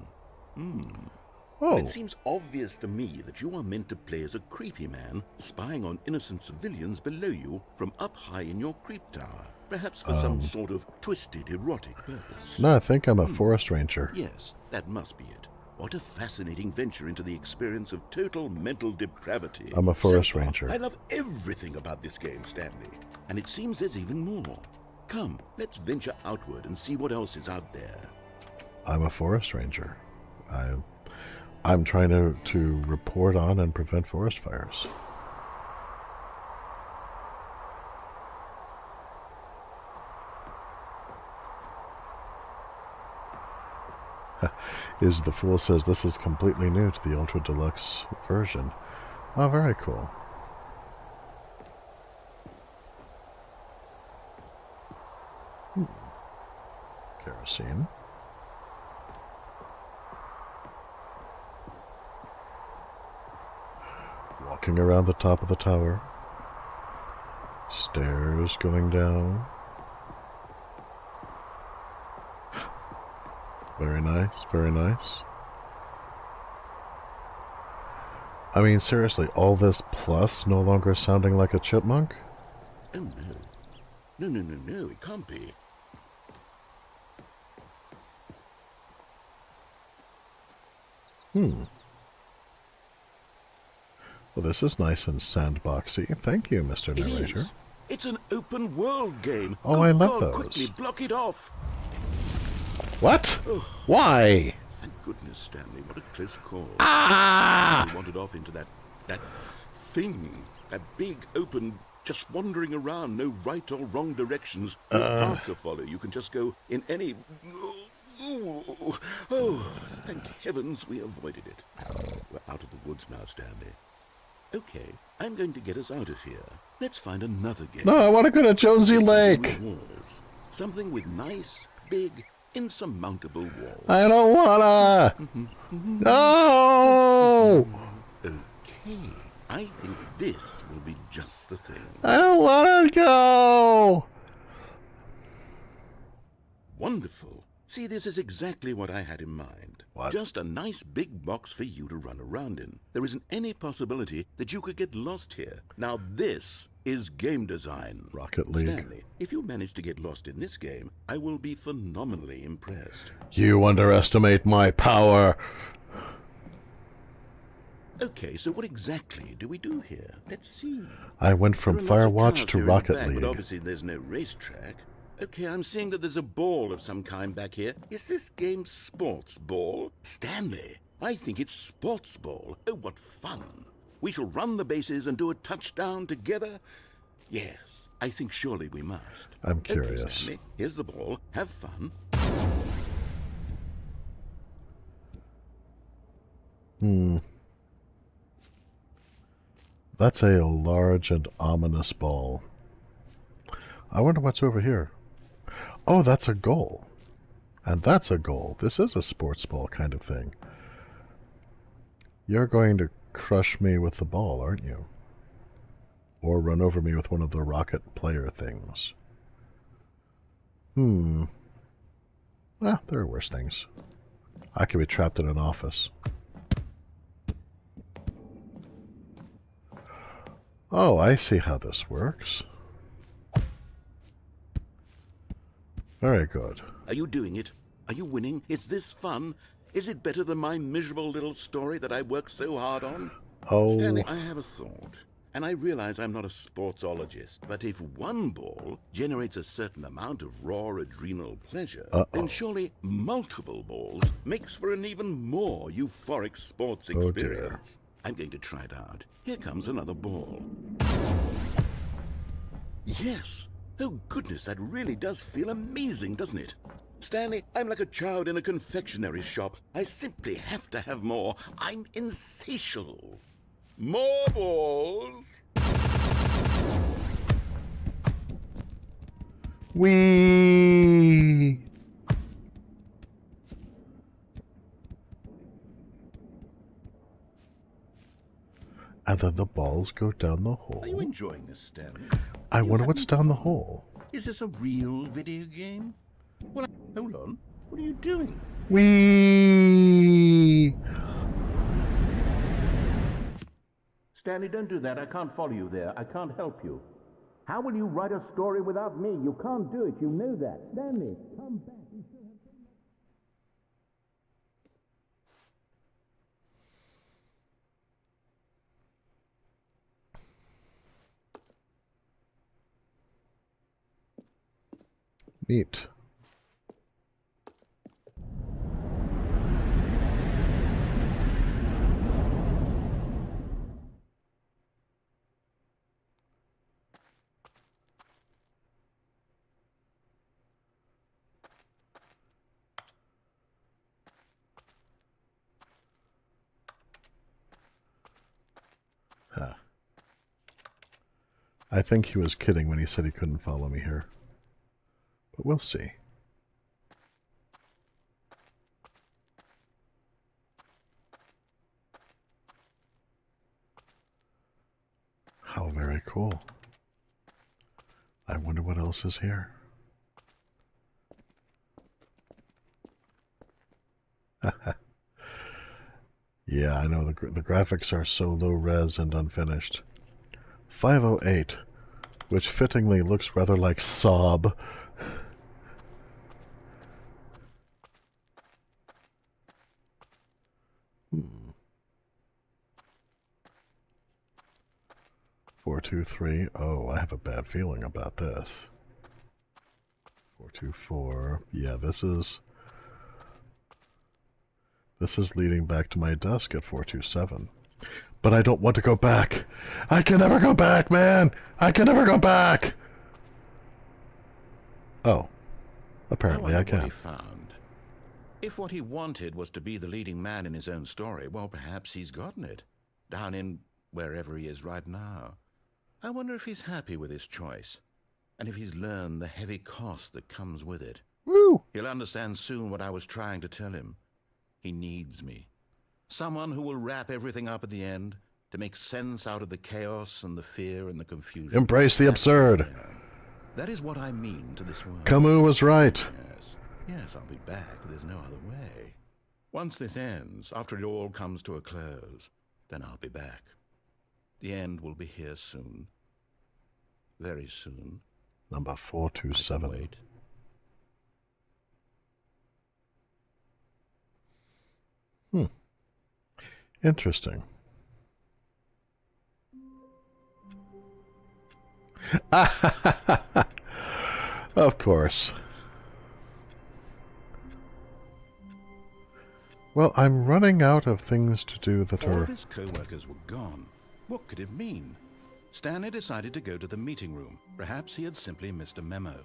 Oh. It seems obvious to me that you are meant to play as a creepy man spying on innocent civilians below you from up high in your creep tower, perhaps for some sort of twisted erotic purpose. No, I think I'm a forest ranger. Yes, that must be it. What a fascinating venture into the experience of total mental depravity. I'm a forest So far, ranger. I love everything about this game, Stanley, and it seems there's even more. Come, let's venture outward and see what else is out there. I'm a forest ranger. I'm trying to report on and prevent forest fires. Is the Fool says this is completely new to the Ultra Deluxe version. Oh, very cool. Kerosene. Walking around the top of the tower. Stairs going down. Very nice, very nice. I mean, seriously, all this plus no longer sounding like a chipmunk? Oh no, it can't be. Well, this is nice and sandboxy. Thank you, Mr. It Narrator. is. It's an open world game. Oh, Good I love God, those. quickly block it off. What? Oh. Why? Thank goodness, Stanley. What a close call. Ah! We wandered off into that thing. That big, open, just wandering around, no right or wrong directions, no path to follow. You can just go in any... Oh, thank heavens we avoided it. We're out of the woods now, Stanley. Okay, I'm going to get us out of here. Let's find another game. No, I want to go to Jonesy Something Lake. on the walls. Something with nice, big, insurmountable walls. I don't wanna. No! Okay, I think this will be just the thing. I don't wanna go. Wonderful. See, this is exactly what I had in mind. What? Just a nice big box for you to run around in. There isn't any possibility that you could get lost here. Now this is game design. Rocket League. Stanley, if you manage to get lost in this game, I will be phenomenally impressed. You underestimate my power. Okay, so what exactly do we do here? Let's see. I went from There are lots of Firewatch cars to here in the Rocket back, League. But obviously there's no racetrack. Okay, I'm seeing that there's a ball of some kind back here. Is this game sports ball? Stanley, I think it's sports ball. Oh, what fun. We shall run the bases and do a touchdown together? Yes, I think surely we must. I'm Okay, curious. Stanley, here's the ball. Have fun. That's a large and ominous ball. I wonder what's over here. Oh, that's a goal. And that's a goal. This is a sports ball kind of thing. You're going to crush me with the ball, aren't you? Or run over me with one of the rocket player things. Well, there are worse things. I could be trapped in an office. Oh, I see how this works. Very good. Are you doing it? Are you winning? Is this fun? Is it better than my miserable little story that I worked so hard on? Oh, Stanley, I have a thought. And I realize I'm not a sportsologist, but if one ball generates a certain amount of raw adrenal pleasure, then surely multiple balls makes for an even more euphoric sports Oh, dear. experience. I'm going to try it out. Here comes another ball. Yes! Oh goodness, that really does feel amazing, doesn't it? Stanley, I'm like a child in a confectionery shop. I simply have to have more. I'm insatiable. More balls! wee! And then the balls go down the hole. Are you enjoying this, Stanley? I You wonder what's having down the fun? hole. Is this a real video game? Well, hold on. What are you doing? Wee! Stanley, don't do that. I can't follow you there. I can't help you. How will you write a story without me? You can't do it. You know that. Stanley, come back. You still have... Neat. Huh. I think he was kidding when he said he couldn't follow me here. But we'll see. How very cool. I wonder what else is here. Yeah, I know the graphics are so low res and unfinished. 508, which fittingly looks rather like Sob. 423. Oh, I have a bad feeling about this. 424. Yeah, this is leading back to my desk at 427. But I don't want to go back. I can never go back, man. I can never go back. Oh, apparently I can. What he found. If what he wanted was to be the leading man in his own story, well, perhaps he's gotten it. Down in wherever he is right now. I wonder if he's happy with his choice, and if he's learned the heavy cost that comes with it. Woo! He'll understand soon what I was trying to tell him. He needs me. Someone who will wrap everything up at the end, to make sense out of the chaos and the fear and the confusion. Embrace the absurd. That is what I mean to this world. Camus was right. Yes, I'll be back. There's no other way. Once this ends, after it all comes to a close, then I'll be back. The end will be here soon. Very soon. Number 427. Wait. Interesting. Of course. Well, I'm running out of things to do that All are... of his co-workers were gone. What could it mean? Stanley decided to go to the meeting room. Perhaps he had simply missed a memo.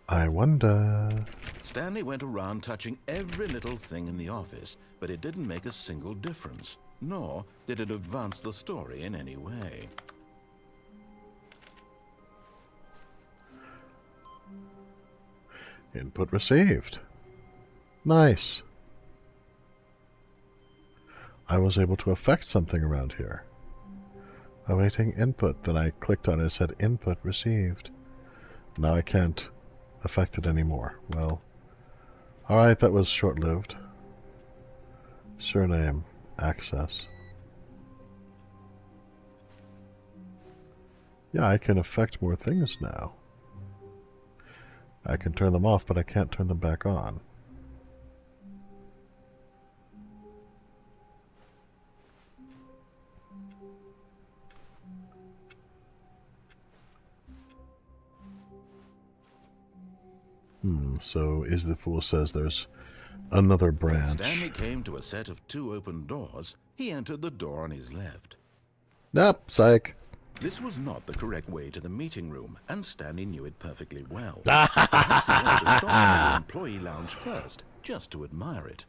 I wonder... Stanley went around touching every little thing in the office, but it didn't make a single difference, nor did it advance the story in any way. Input received. Nice. I was able to affect something around here. Awaiting input. Then I clicked on it and said input received. Now I can't affect it anymore. Well, alright, that was short-lived. Surname, access. Yeah, I can affect more things now. I can turn them off, but I can't turn them back on. So Is the Fool says there's another branch. When Stanley came to a set of 2 open doors, he entered the door on his left. Nope, psych. This was not the correct way to the meeting room, and Stanley knew it perfectly well. Perhaps he wanted to stop by the employee lounge first, just to admire it.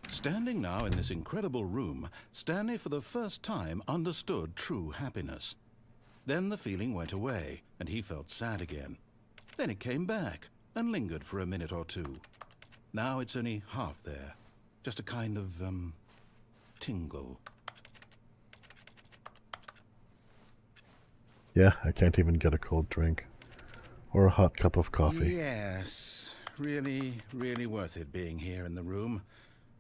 Standing now in this incredible room, Stanley for the first time understood true happiness. Then the feeling went away, and he felt sad again. Then it came back, and lingered for a minute or two. Now it's only half there. Just a kind of, tingle. Yeah, I can't even get a cold drink. Or a hot cup of coffee. Yes, really, really worth it being here in the room.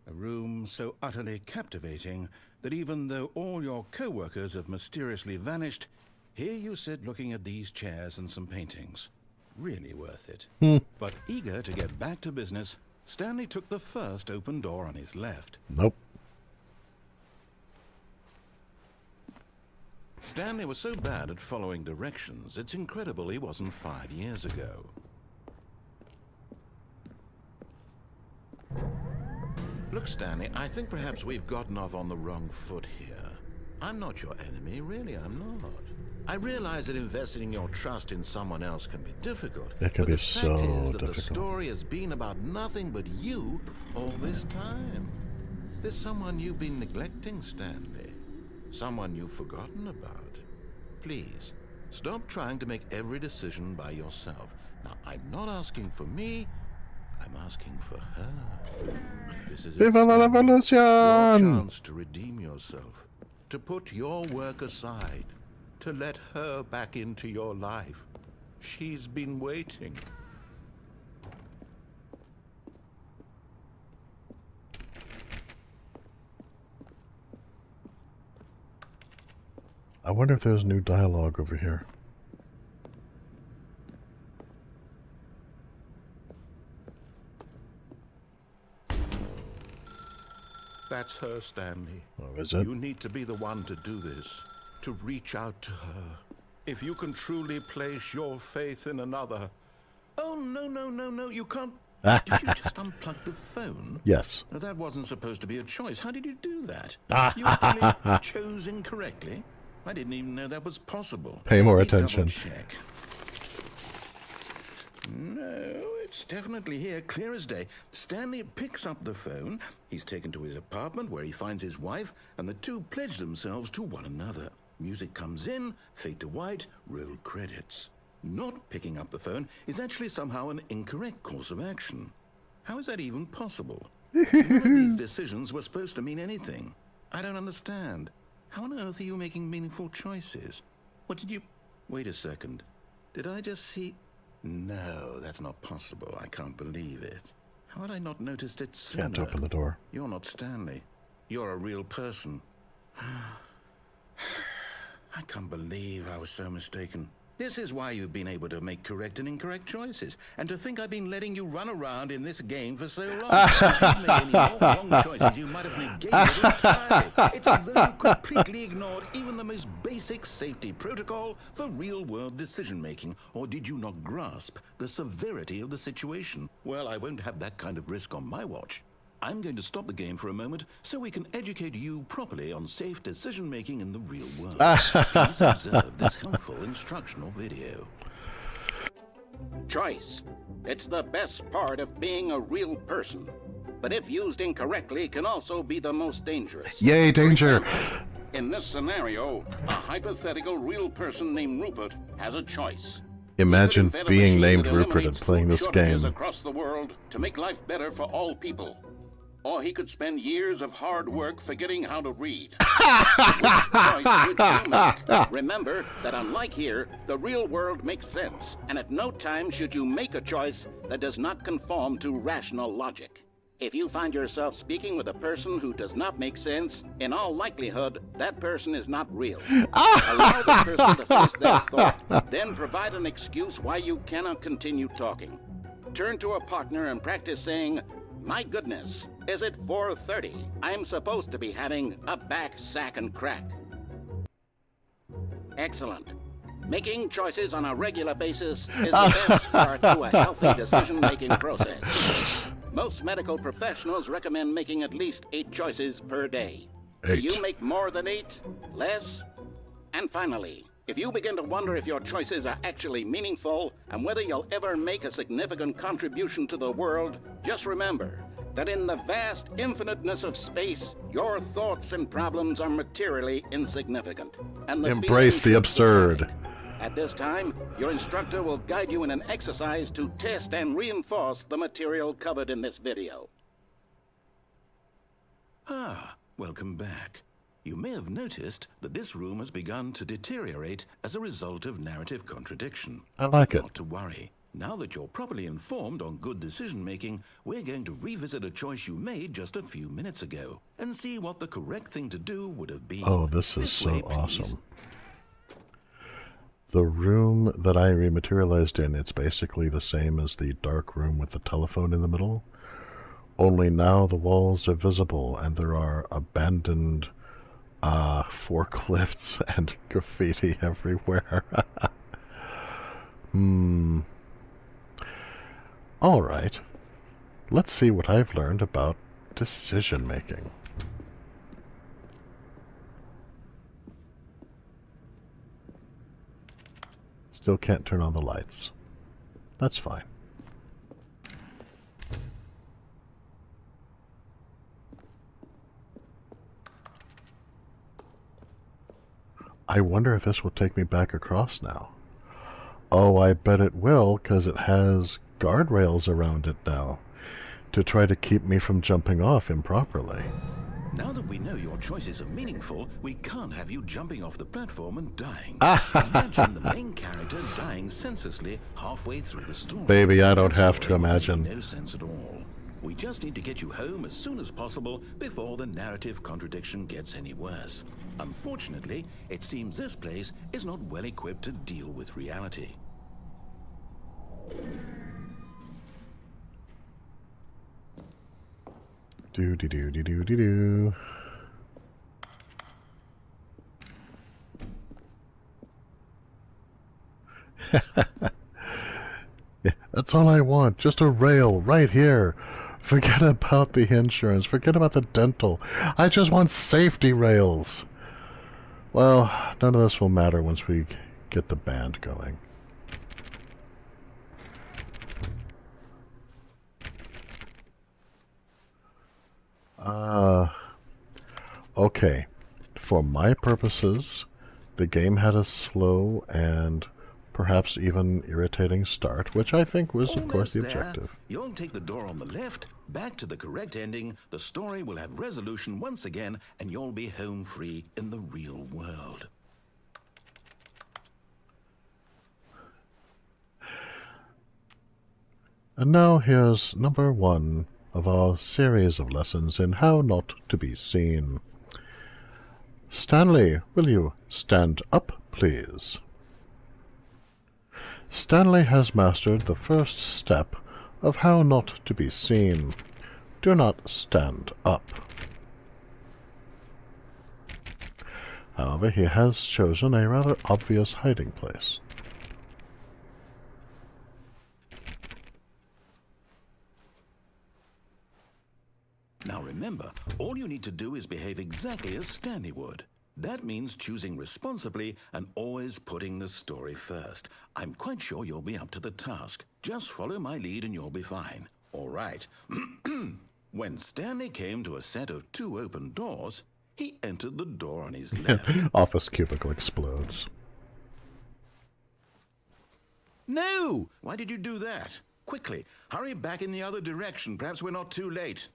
A room so utterly captivating that even though all your co-workers have mysteriously vanished, here you sit looking at these chairs and some paintings. Really worth it. But eager to get back to business, Stanley took the first open door on his left. Nope. Stanley was so bad at following directions, it's incredible he wasn't 5 years ago. Look, Stanley, I think perhaps we've gotten off on the wrong foot here. I'm not your enemy, really, I'm not. I realize that investing your trust in someone else can be difficult. It can but be the so fact is that difficult. the story has been about nothing but you all this time. There's someone you've been neglecting, Stanley. Someone you've forgotten about. Please, stop trying to make every decision by yourself. Now, I'm not asking for me, I'm asking for her. This is Viva la your revolution! chance to redeem yourself, to put your work aside, to let her back into your life. She's been waiting. I wonder if there's new dialogue over here. That's her, Stanley. Oh, is it? You need to be the one to do this, to reach out to her. If you can truly place your faith in another. Oh, no, you can't. Did you just unplug the phone? Yes. No, that wasn't supposed to be a choice. How did you do that? You actually chose incorrectly? I didn't even know that was possible. Pay more Let me attention. double-check. No, it's definitely here, clear as day. Stanley picks up the phone. He's taken to his apartment where he finds his wife, and the two pledge themselves to one another. Music comes in, fade to white, roll credits. Not picking up the phone is actually somehow an incorrect course of action. How is that even possible? None of these decisions were supposed to mean anything. I don't understand. How on earth are you making meaningful choices? What did you... Wait a second. Did I just see... No, that's not possible. I can't believe it. How had I not noticed it sooner? Can't open the door. You're not Stanley. You're a real person. I can't believe I was so mistaken. This is why you've been able to make correct and incorrect choices. And to think I've been letting you run around in this game for so long. If you've made any more wrong choices, you might have negated it entirely. It's as though you completely ignored even the most basic safety protocol for real-world decision-making. Or did you not grasp the severity of the situation? Well, I won't have that kind of risk on my watch. I'm going to stop the game for a moment so we can educate you properly on safe decision-making in the real world. Please observe this helpful instructional video. Choice. It's the best part of being a real person. But if used incorrectly, can also be the most dangerous. Yay, danger! For example, in this scenario, a hypothetical real person named Rupert has a choice. Imagine He could invent a being machine named that Rupert and eliminates playing food this shortages game. across the world to make life better for all people. Or he could spend years of hard work forgetting how to read. Which choice would you make? Remember that unlike here, the real world makes sense, and at no time should you make a choice that does not conform to rational logic. If you find yourself speaking with a person who does not make sense, in all likelihood, that person is not real. Allow the person to face their thought, then provide an excuse why you cannot continue talking. Turn to a partner and practice saying, "My goodness, is it 4:30? I'm supposed to be having a back, sack, and crack." Excellent. Making choices on a regular basis is the best part to a healthy decision-making process. Most medical professionals recommend making at least 8 choices per day. 8. Do you make more than 8? Less? And finally, if you begin to wonder if your choices are actually meaningful and whether you'll ever make a significant contribution to the world, just remember that in the vast infiniteness of space, your thoughts and problems are materially insignificant. And the Embrace the feeling absurd. subside. At this time, your instructor will guide you in an exercise to test and reinforce the material covered in this video. Ah, welcome back. You may have noticed that this room has begun to deteriorate as a result of narrative contradiction. I like it. Not to worry. Now that you're properly informed on good decision-making, we're going to revisit a choice you made just a few minutes ago and see what the correct thing to do would have been. Oh, this is so way, please. awesome. The room that I rematerialized in, it's basically the same as the dark room with the telephone in the middle. Only now the walls are visible and there are abandoned forklifts and graffiti everywhere. Alright. Let's see what I've learned about decision making. Still can't turn on the lights. That's fine. I wonder if this will take me back across now. Oh, I bet it will, because it has guardrails around it now, to try to keep me from jumping off improperly. Now that we know your choices are meaningful, we can't have you jumping off the platform and dying. Imagine the main character dying senselessly halfway through the story. Baby, I don't That have story to would make imagine. no sense at all. We just need to get you home as soon as possible before the narrative contradiction gets any worse. Unfortunately, it seems this place is not well equipped to deal with reality. Do-de-do-de-do-de-do. Yeah, that's all I want. Just a rail right here. Forget about the insurance. Forget about the dental. I just want safety rails. Well, none of this will matter once we get the band going. Okay. For my purposes, the game had a slow and perhaps even irritating start, which I think was, of course, the objective. You'll take the door on the left, back to the correct ending, the story will have resolution once again, and you'll be home free in the real world. And now here's number 1 of our series of lessons in how not to be seen. Stanley, will you stand up, please? Stanley has mastered the first step of how not to be seen. Do not stand up. However, he has chosen a rather obvious hiding place. Now remember, all you need to do is behave exactly as Stanley would. That means choosing responsibly and always putting the story first. I'm quite sure you'll be up to the task. Just follow my lead and you'll be fine. All right. When Stanley came to a set of 2 open doors, he entered the door on his left. Office cubicle explodes. No! Why did you do that? Quickly, hurry back in the other direction. Perhaps we're not too late.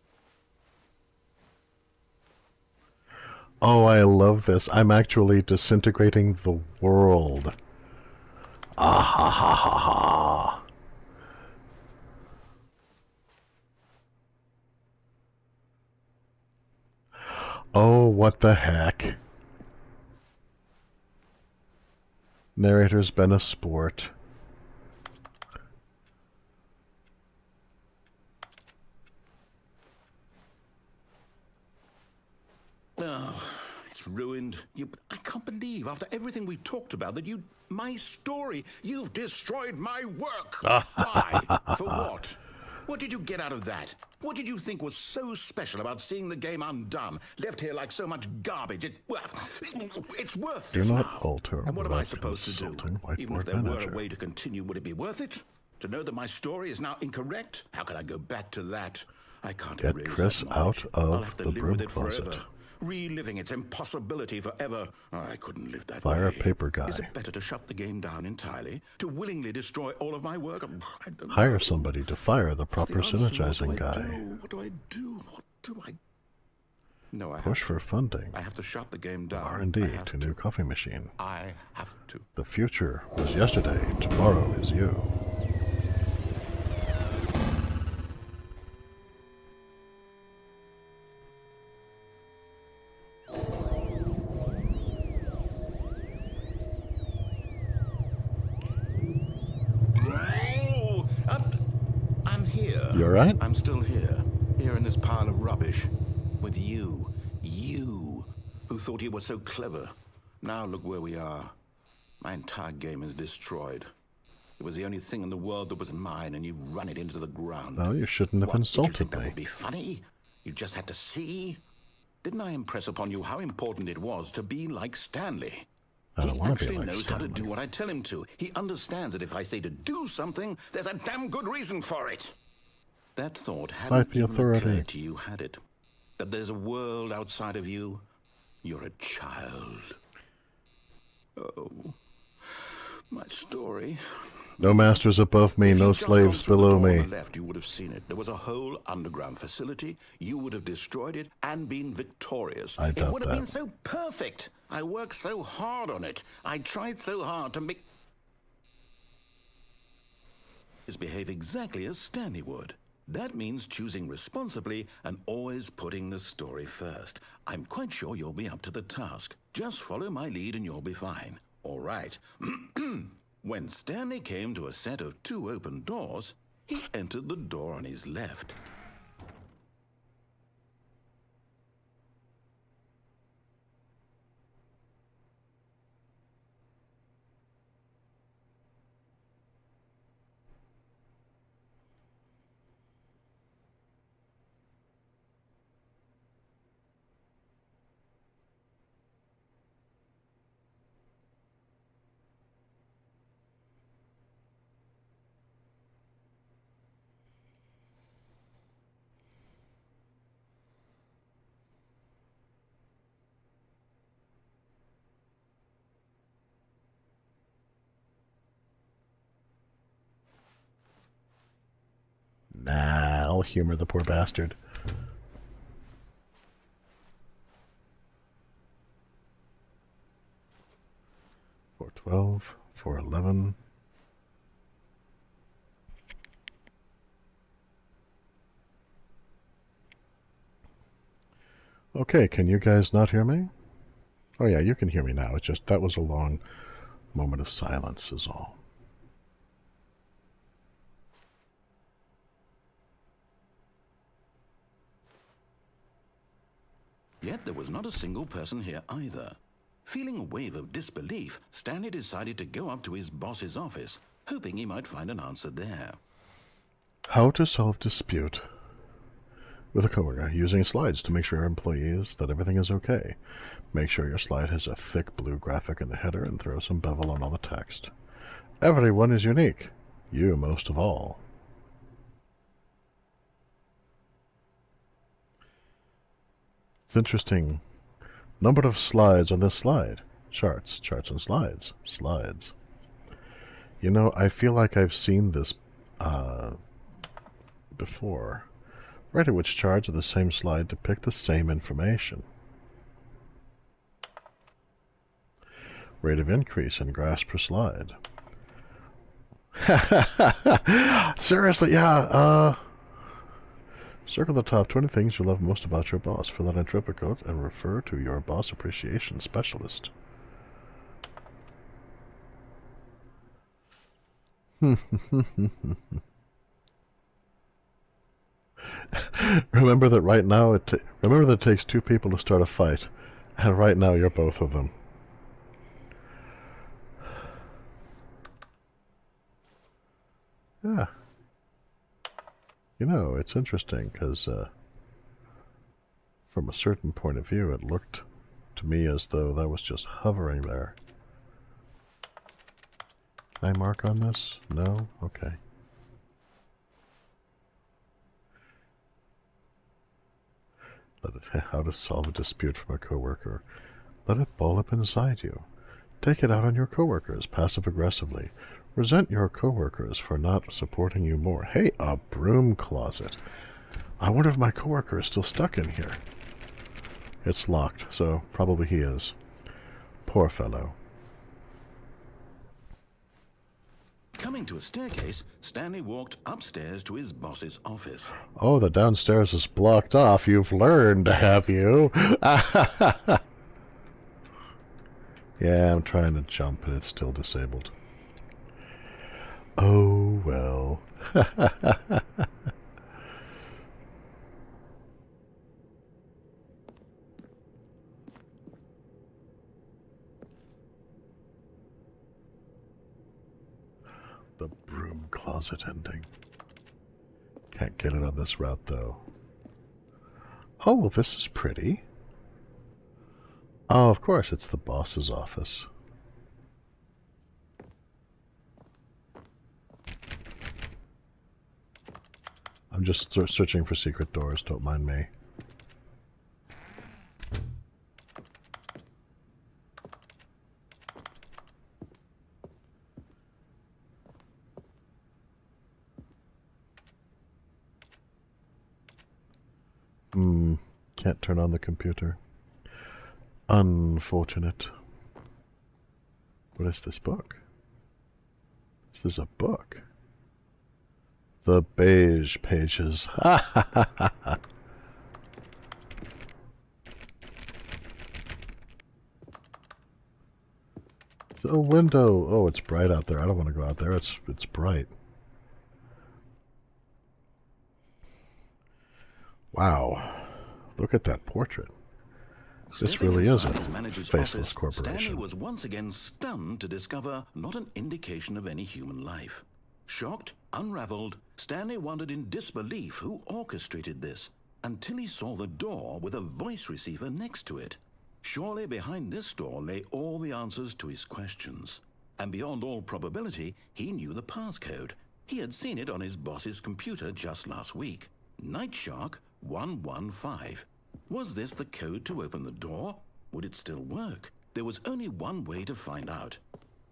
Oh, I love this. I'm actually disintegrating the world. Ah ha ha ha ha. Oh, what the heck. Narrator's been a sport. Oh, it's ruined. I can't believe, after everything we talked about, that my story, you've destroyed my work. Why? For what? What did you get out of that? What did you think was so special about seeing the game undone, left here like so much garbage? It's worthless Do not now. alter And what am I without supposed to do? consulting Even if whiteboard there were a manager. way to continue, would it be worth it? To know that my story is now incorrect? How can I go back to that? I can't Get erase Chris that knowledge. out of I'll have to the live broom with it closet. forever. Reliving its impossibility forever. I couldn't live that Fire way. paper guy. Is it better to shut the game down entirely? To willingly destroy all of my work? I don't Hire know. somebody to fire the proper What's the answer? synergizing guy. What do I do? What do I... No, I Push have for to. funding. I have to shut the game down. R&D I have to new coffee machine. I have to. The future was yesterday. Tomorrow is you. Oh, I'm here. You alright? I'm still here. Here in this pile of rubbish. With you. You. Who thought you were so clever. Now look where we are. My entire game is destroyed. It was the only thing in the world that was mine, and you've run it into the ground. No, you shouldn't have What, did you insulted think that me. would be funny? You just had to see? Didn't I impress upon you how important it was to be like Stanley? I don't He want to be actually like knows how to Stanley. do what I tell him to. He understands that if I say to do something, there's a damn good reason for it. That thought hadn't the even authority. occurred to you, had it? That there's a world outside of you? You're a child. Oh, my story. No masters above me, If no you'd just slaves gone through the below door on me. the left, you would have seen it. There was a whole underground facility. You would have destroyed it and been victorious. I It doubt would have that. been so perfect. I worked so hard on it. I tried so hard to make... behave exactly as Stanley would. That means choosing responsibly and always putting the story first. I'm quite sure you'll be up to the task. Just follow my lead and you'll be fine. All right. When Stanley came to a set of 2 open doors, he entered the door on his left. humor the poor bastard. $412, $411. Okay, can you guys not hear me? Oh yeah, you can hear me now. It's just that was a long moment of silence is all. Yet there was not a single person here either. Feeling a wave of disbelief, Stanley decided to go up to his boss's office, hoping he might find an answer there. How to solve dispute with a coworker using slides to make sure your employees that everything is okay. Make sure your slide has a thick blue graphic in the header and throw some bevel on all the text. Everyone is unique. You most of all. It's interesting. Number of slides on this slide. Charts, charts and slides. Slides. You know, I feel like I've seen this before. Right at which charts of the same slide depict the same information. Rate of increase in graphs per slide. Seriously, yeah, circle the top 20 things you love most about your boss. Fill out a tripper code and refer to your boss appreciation specialist. Remember that right now remember that it takes two people to start a fight, and right now you're both of them. Yeah. You know, it's interesting because from a certain point of view, it looked to me as though that was just hovering there. Can I mark on this? No? Okay. How to solve a dispute from a coworker. Let it ball up inside you. Take it out on your coworkers, passive-aggressively. Resent your coworkers for not supporting you more. Hey, a broom closet. I wonder if my coworker is still stuck in here. It's locked, so probably he is. Poor fellow. Coming to a staircase, Stanley walked upstairs to his boss's office. Oh, the downstairs is blocked off. You've learned, have you? Yeah, I'm trying to jump and it's still disabled. Oh, well. The broom closet ending. Can't get it on this route, though. Oh, well, this is pretty. Oh, of course, it's the boss's office. I'm just searching for secret doors, don't mind me. Can't turn on the computer. Unfortunate. What is this book? This is a book. The beige pages. It's a window. Oh, it's bright out there. I don't want to go out there. It's bright. Wow. Look at that portrait. This really is a faceless corporation. Stanley was once again stunned to discover not an indication of any human life. Shocked, unraveled, Stanley wondered in disbelief who orchestrated this, until he saw the door with a voice receiver next to it. Surely behind this door lay all the answers to his questions. And beyond all probability, he knew the passcode. He had seen it on his boss's computer just last week. Nightshark 115. Was this the code to open the door? Would it still work? There was only one way to find out.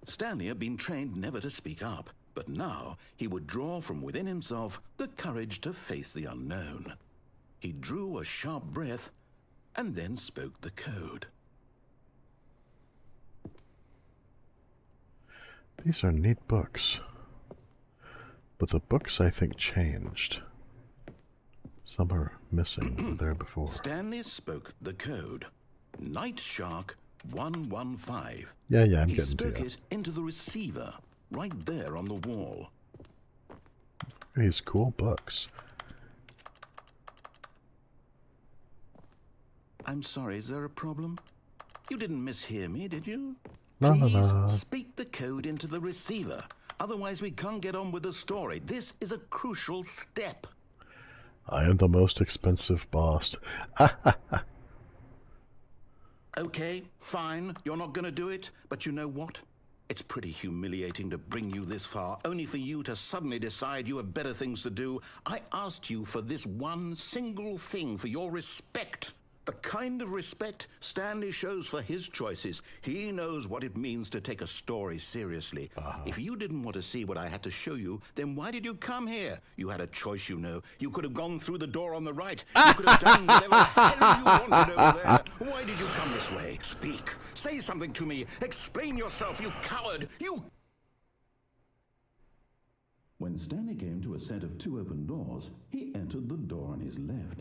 Stanley had been trained never to speak up, But now he would draw from within himself the courage to face the unknown. He drew a sharp breath and then spoke the code. These are neat books. But the books, I think, changed. Some are missing there before. Stanley spoke the code. Night Shark 115. Yeah, I'm He getting to spoke you. it into the receiver, right there on the wall. These cool books. I'm sorry, is there a problem? You didn't mishear me, did you? La, la, Please la. speak the code into the receiver. Otherwise we can't get on with the story. This is a crucial step. I am the most expensive boss. Okay, fine, you're not gonna do it, but you know what? It's pretty humiliating to bring you this far, only for you to suddenly decide you have better things to do. I asked you for this one single thing, for your respect. The kind of respect Stanley shows for his choices. He knows what it means to take a story seriously. If you didn't want to see what I had to show you, then why did you come here? You had a choice, you know. You could have gone through the door on the right. You could have done whatever the hell you wanted over there. Why did you come this way? Speak. Say something to me. Explain yourself, you coward. You... When Stanley came to a set of 2 open doors, he entered the door on his left.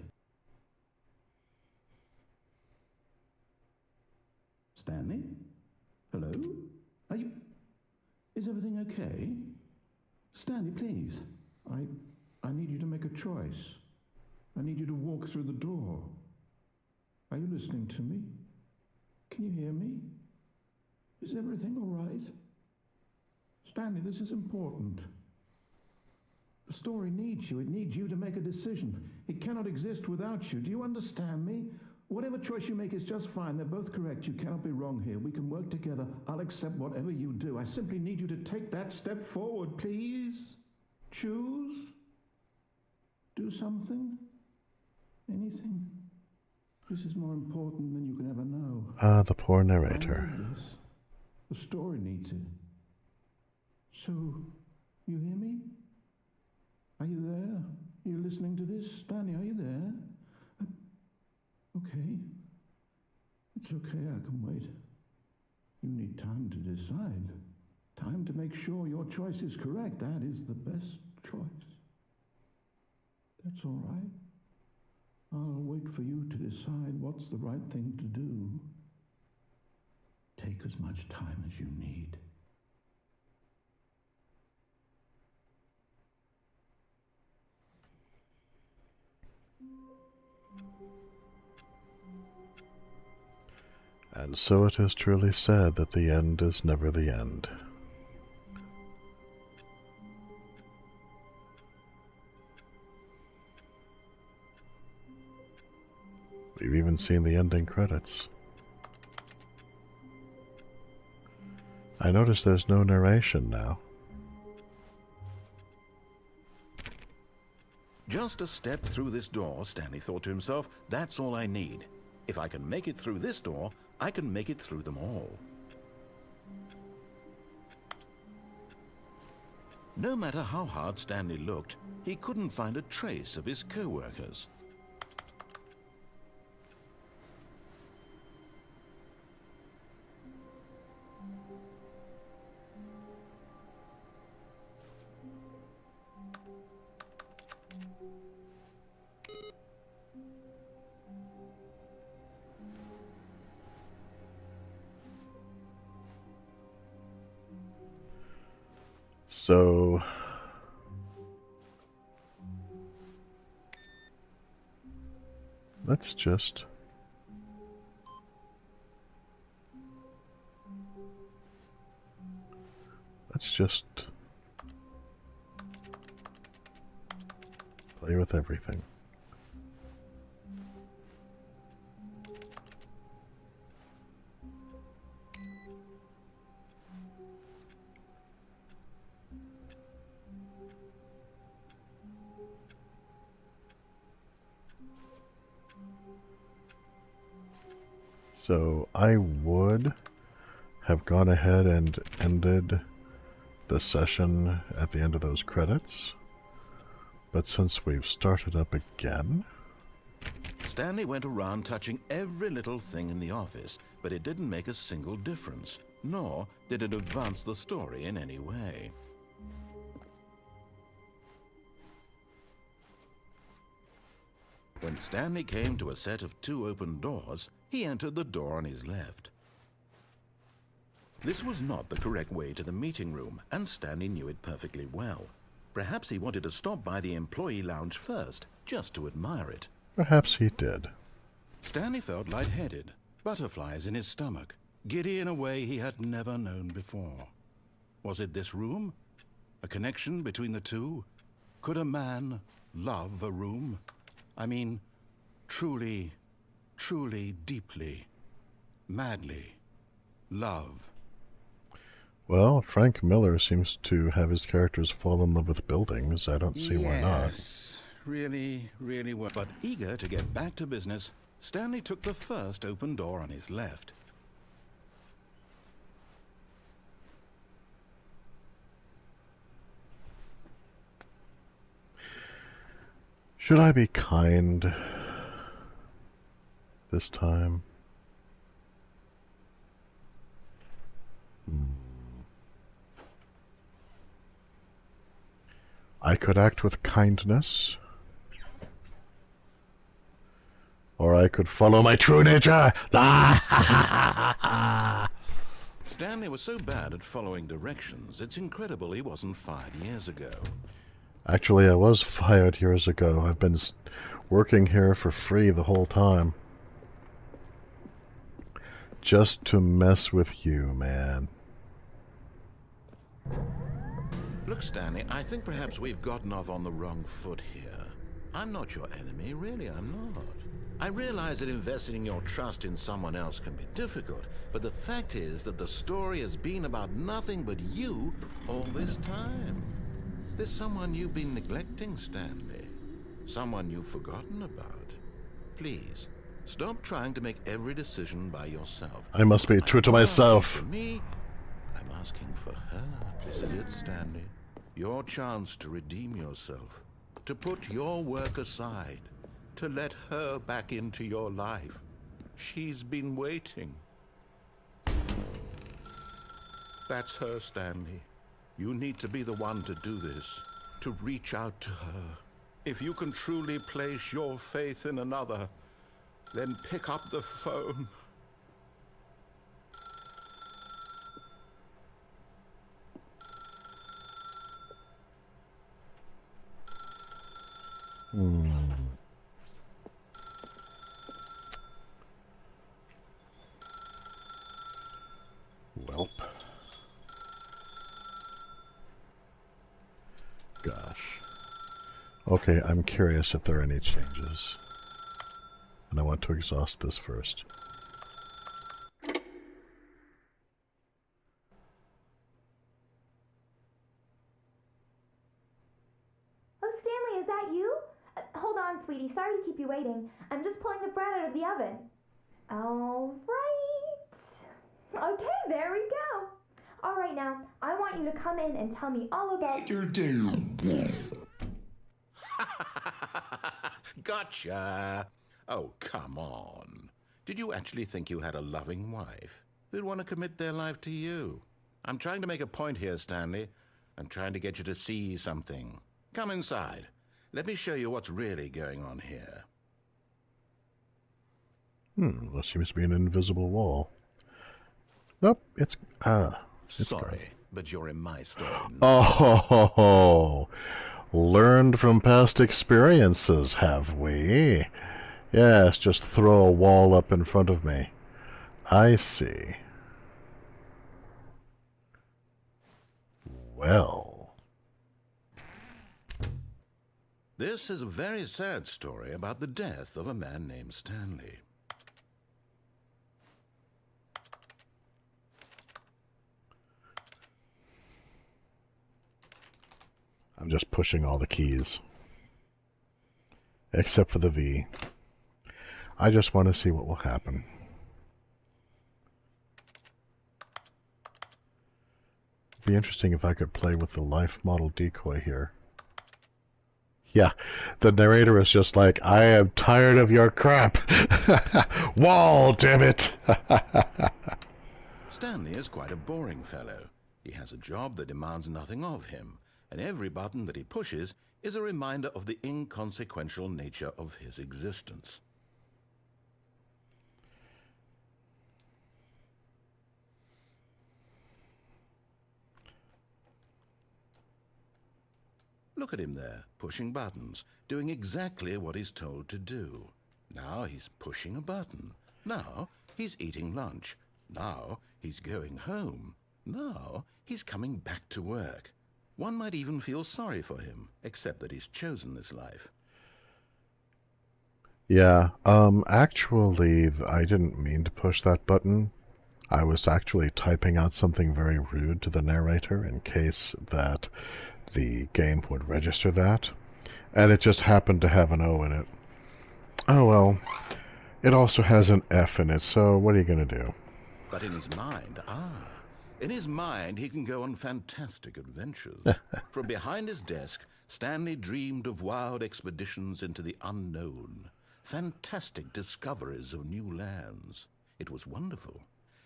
Stanley? Hello? Are you... Is everything okay? Stanley, please. I need you to make a choice. I need you to walk through the door. Are you listening to me? Can you hear me? Is everything all right? Stanley, this is important. The story needs you. It needs you to make a decision. It cannot exist without you. Do you understand me? Whatever choice you make is just fine. They're both correct. You cannot be wrong here. We can work together. I'll accept whatever you do. I simply need you to take that step forward, please. Choose. Do something. Anything. This is more important than you can ever know. The poor I narrator. need this. The story needs it. So, you hear me? Are you there? Are you listening to this? Stanley, are you there? Okay. It's okay, I can wait. You need time to decide. Time to make sure your choice is correct. That is the best choice. That's all right. I'll wait for you to decide what's the right thing to do. Take as much time as you need. And so it is truly said that the end is never the end. We've even seen the ending credits. I notice there's no narration now. Just a step through this door, Stanley thought to himself. That's all I need. If I can make it through this door, I can make it through them all. No matter how hard Stanley looked, he couldn't find a trace of his co-workers. So let's just play with everything. So I would have gone ahead and ended the session at the end of those credits. But since we've started up again... Stanley went around touching every little thing in the office, but it didn't make a single difference, nor did it advance the story in any way. When Stanley came to a set of 2 open doors, he entered the door on his left. This was not the correct way to the meeting room, and Stanley knew it perfectly well. Perhaps he wanted to stop by the employee lounge first, just to admire it. Perhaps he did. Stanley felt lightheaded, butterflies in his stomach, giddy in a way he had never known before. Was it this room? A connection between the two? Could a man love a room? I mean, truly, truly, deeply, madly love. Well, Frank Miller seems to have his characters fall in love with buildings. I don't see why not. Yes, really, really well. But eager to get back to business, Stanley took the first open door on his left. Should I be kind this time? I could act with kindness, or I could follow my true nature. Stanley was so bad at following directions, it's incredible he wasn't fired years ago. Actually, I was fired years ago. I've been working here for free the whole time. Just to mess with you, man. Look, Stanley, I think perhaps we've gotten off on the wrong foot here. I'm not your enemy, really, I'm not. I realize that investing your trust in someone else can be difficult, but the fact is that the story has been about nothing but you all this time. There's someone you've been neglecting, Stanley. Someone you've forgotten about. Please, stop trying to make every decision by yourself. I must be true to myself. For me, I'm asking for her. This is it, Stanley. Your chance to redeem yourself. To put your work aside. To let her back into your life. She's been waiting. That's her, Stanley. You need to be the one to do this, to reach out to her. If you can truly place your faith in another, then pick up the phone. Welp. Gosh. Okay, I'm curious if there are any changes. And I want to exhaust this first. Oh, Stanley, is that you? Hold on, sweetie. Sorry to keep you waiting. I'm just pulling the bread out of the oven. All right. Okay, there we go. All right, now, I want you to come in and tell me all about your day. Gotcha. Oh, come on. Did you actually think you had a loving wife who'd want to commit their life to you? I'm trying to make a point here, Stanley. I'm trying to get you to see something. Come inside. Let me show you what's really going on here. There seems to be an invisible wall. Nope, it's Sorry, gone. but you're in my story. Oh, learned from past experiences, have we? Yes, just throw a wall up in front of me. I see. Well. This is a very sad story about the death of a man named Stanley. I'm just pushing all the keys. Except for the V. I just want to see what will happen. Be interesting if I could play with the life model decoy here. Yeah, the narrator is just like, I am tired of your crap. Wall, damn it. Stanley is quite a boring fellow. He has a job that demands nothing of him, and every button that he pushes is a reminder of the inconsequential nature of his existence. Look at him there, pushing buttons, doing exactly what he's told to do. Now he's pushing a button. Now he's eating lunch. Now he's going home. Now he's coming back to work. One might even feel sorry for him, except that he's chosen this life. Yeah, actually, I didn't mean to push that button. I was actually typing out something very rude to the narrator in case that the game would register that, and it just happened to have an O in it. Oh well, it also has an F in it, so what are you going to do? But in his mind, in his mind he can go on fantastic adventures. From behind his desk, Stanley dreamed of wild expeditions into the unknown, fantastic discoveries of new lands. It was wonderful,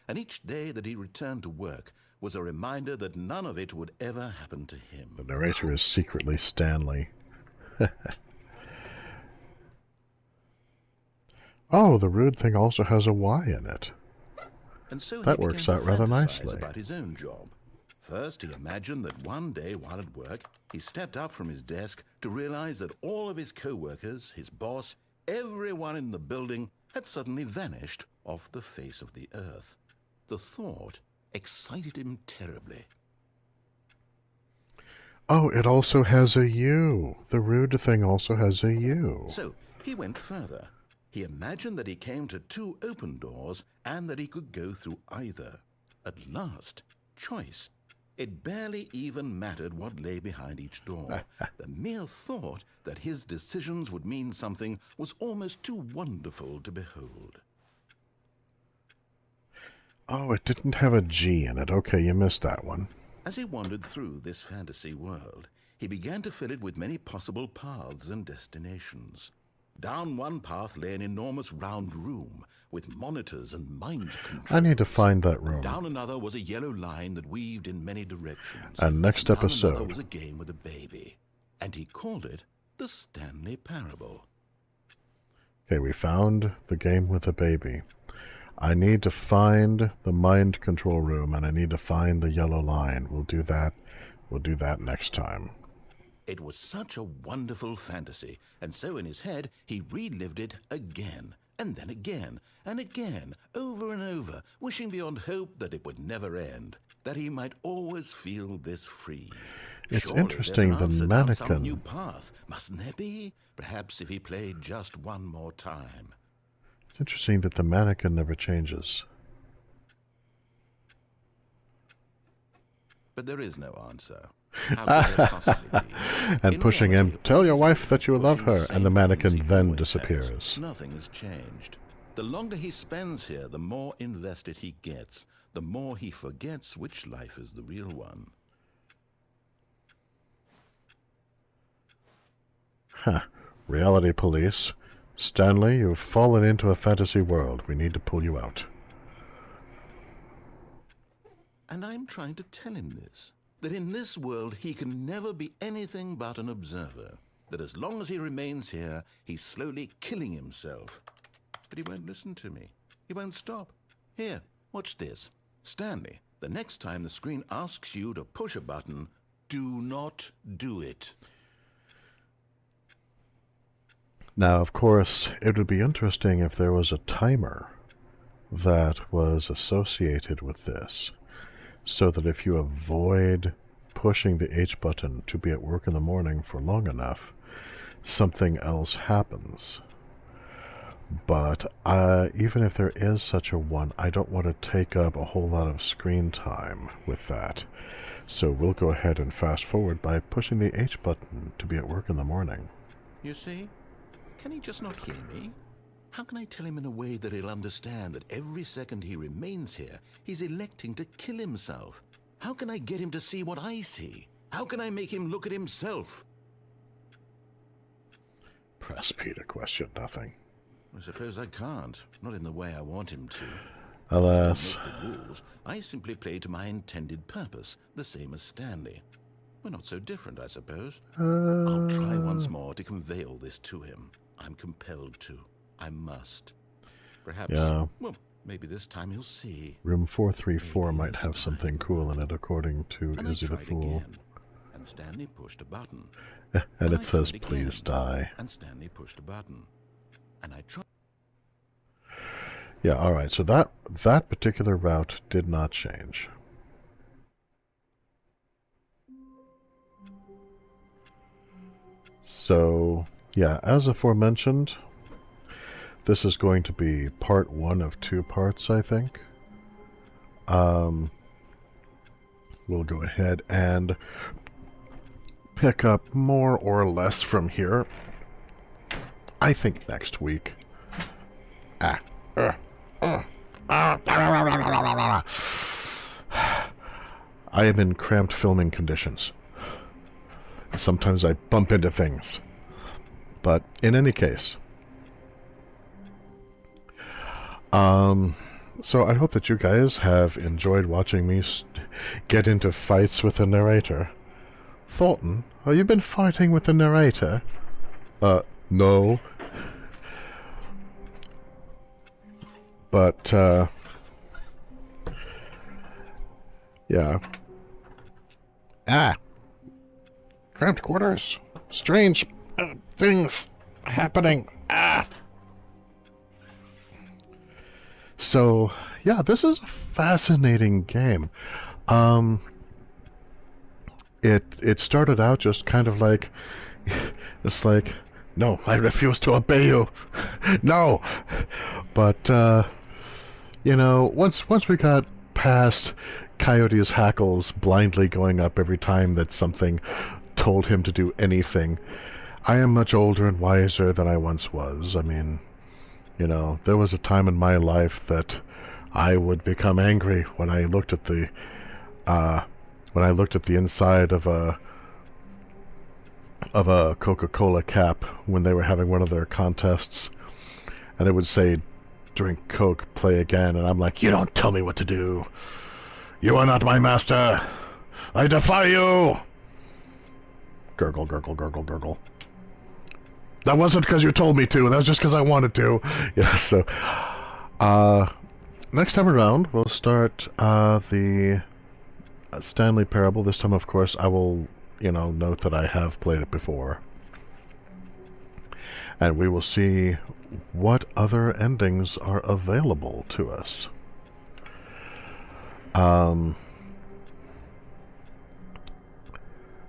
and each day that he returned to work was a reminder that none of it would ever happen to him. The narrator is secretly Stanley. Oh, the rude thing also has a Y in it. And so that he works began out to rather fantasize nicely. about his own job. First, he imagined that one day while at work, he stepped up from his desk to realize that all of his co-workers, his boss, everyone in the building had suddenly vanished off the face of the earth. The thought excited him terribly. Oh, it also has a U. The rude thing also has a U. So he went further. He imagined that he came to two open doors and that he could go through either. At last, choice. It barely even mattered what lay behind each door. The mere thought that his decisions would mean something was almost too wonderful to behold. Oh, it didn't have a G in it. Okay, you missed that one. As he wandered through this fantasy world, he began to fill it with many possible paths and destinations. Down one path lay an enormous round room with monitors and mind controls. I need to find that room. Down another was a yellow line that weaved in many directions. And next Down episode another was a game with a baby, and he called it the Stanley Parable. Okay, we found the game with the baby. I need to find the mind control room, and I need to find the yellow line. We'll do that. We'll do that next time. It was such a wonderful fantasy, and so in his head he relived it again, and then again, and again, over and over, wishing beyond hope that it would never end, that he might always feel this free. It's Surely interesting, there's an the answer down some mannequin. new path, mustn't there be? Perhaps if he played just one more time. It's interesting that the mannequin never changes. But there is no answer. How could there possibly be? And In pushing reality, him, tell your all wife he that you was love pushing her, and the same mannequin buttons he then always has. disappears. Nothing has changed. The longer he spends here, the more invested he gets, the more he forgets which life is the real one. Huh. Reality police. Stanley, you've fallen into a fantasy world. We need to pull you out. And I'm trying to tell him this, that in this world he can never be anything but an observer, that as long as he remains here, he's slowly killing himself. But he won't listen to me. He won't stop. Here, watch this. Stanley, the next time the screen asks you to push a button, do not do it. Now, of course, it would be interesting if there was a timer that was associated with this, so that if you avoid pushing the H button to be at work in the morning for long enough, something else happens. But even if there is such a one, I don't want to take up a whole lot of screen time with that. So we'll go ahead and fast forward by pushing the H button to be at work in the morning. You see? Can he just not hear me? How can I tell him in a way that he'll understand that every second he remains here, he's electing to kill himself? How can I get him to see what I see? How can I make him look at himself? Press P to question nothing. I suppose I can't. Not in the way I want him to. Alas. I don't make the rules. I simply play to my intended purpose, the same as Stanley. We're not so different, I suppose. I'll try once more to convey all this to him. I'm compelled to. I must. Perhaps, Yeah. well, maybe this time he'll see. Room 434 might have something cool in it, according to And Izzy the I tried Fool. again, and Stanley pushed a button. And I it says, tried please again, die. And Stanley pushed a button. And I tried. Yeah, alright, so that particular route did not change. So, yeah, as aforementioned, this is going to be part 1 of 2 parts, I think. We'll go ahead and pick up more or less from here. I think next week. I am in cramped filming conditions. Sometimes I bump into things. But in any case. So I hope that you guys have enjoyed watching me get into fights with the narrator. Fulton, have you been fighting with the narrator? No. But, yeah. Cramped quarters. Strange things happening. So, yeah, this is a fascinating game. It started out just kind of like, it's like, no, I refuse to obey you. No! But, you know, once we got past Coyote's hackles blindly going up every time that something told him to do anything, I am much older and wiser than I once was. I mean, you know, there was a time in my life that I would become angry when I looked at the inside of a Coca-Cola cap when they were having one of their contests, and it would say, "Drink Coke, play again," and I'm like, "You don't tell me what to do. You are not my master. I defy you." Gurgle, gurgle, gurgle, gurgle. That wasn't because you told me to. That was just because I wanted to. Yeah, so... next time around, we'll start the Stanley Parable. This time, of course, I will, you know, note that I have played it before. And we will see what other endings are available to us.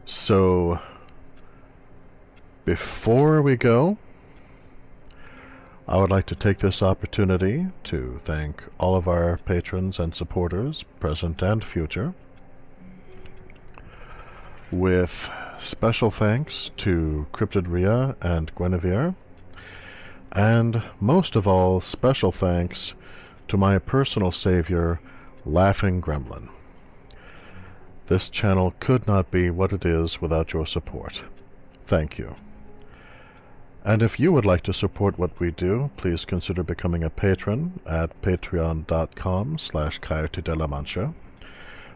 So... before we go, I would like to take this opportunity to thank all of our patrons and supporters, present and future, with special thanks to Cryptid Rhea and Guinevere, and most of all, special thanks to my personal savior, Laughing Gremlin. This channel could not be what it is without your support. Thank you. And if you would like to support what we do, please consider becoming a patron at patreon.com/Coyote de la Mancha.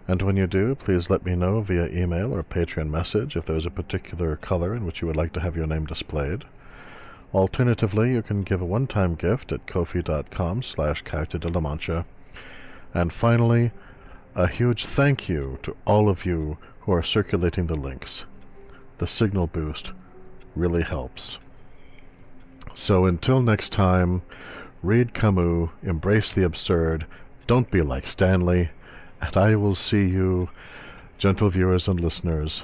And when you do, please let me know via email or Patreon message if there's a particular color in which you would like to have your name displayed. Alternatively, you can give a one-time gift at ko-fi.com/Coyote de la Mancha. And finally, a huge thank you to all of you who are circulating the links. The signal boost really helps. So until next time, read Camus, embrace the absurd, don't be like Stanley, and I will see you, gentle viewers and listeners,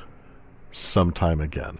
sometime again.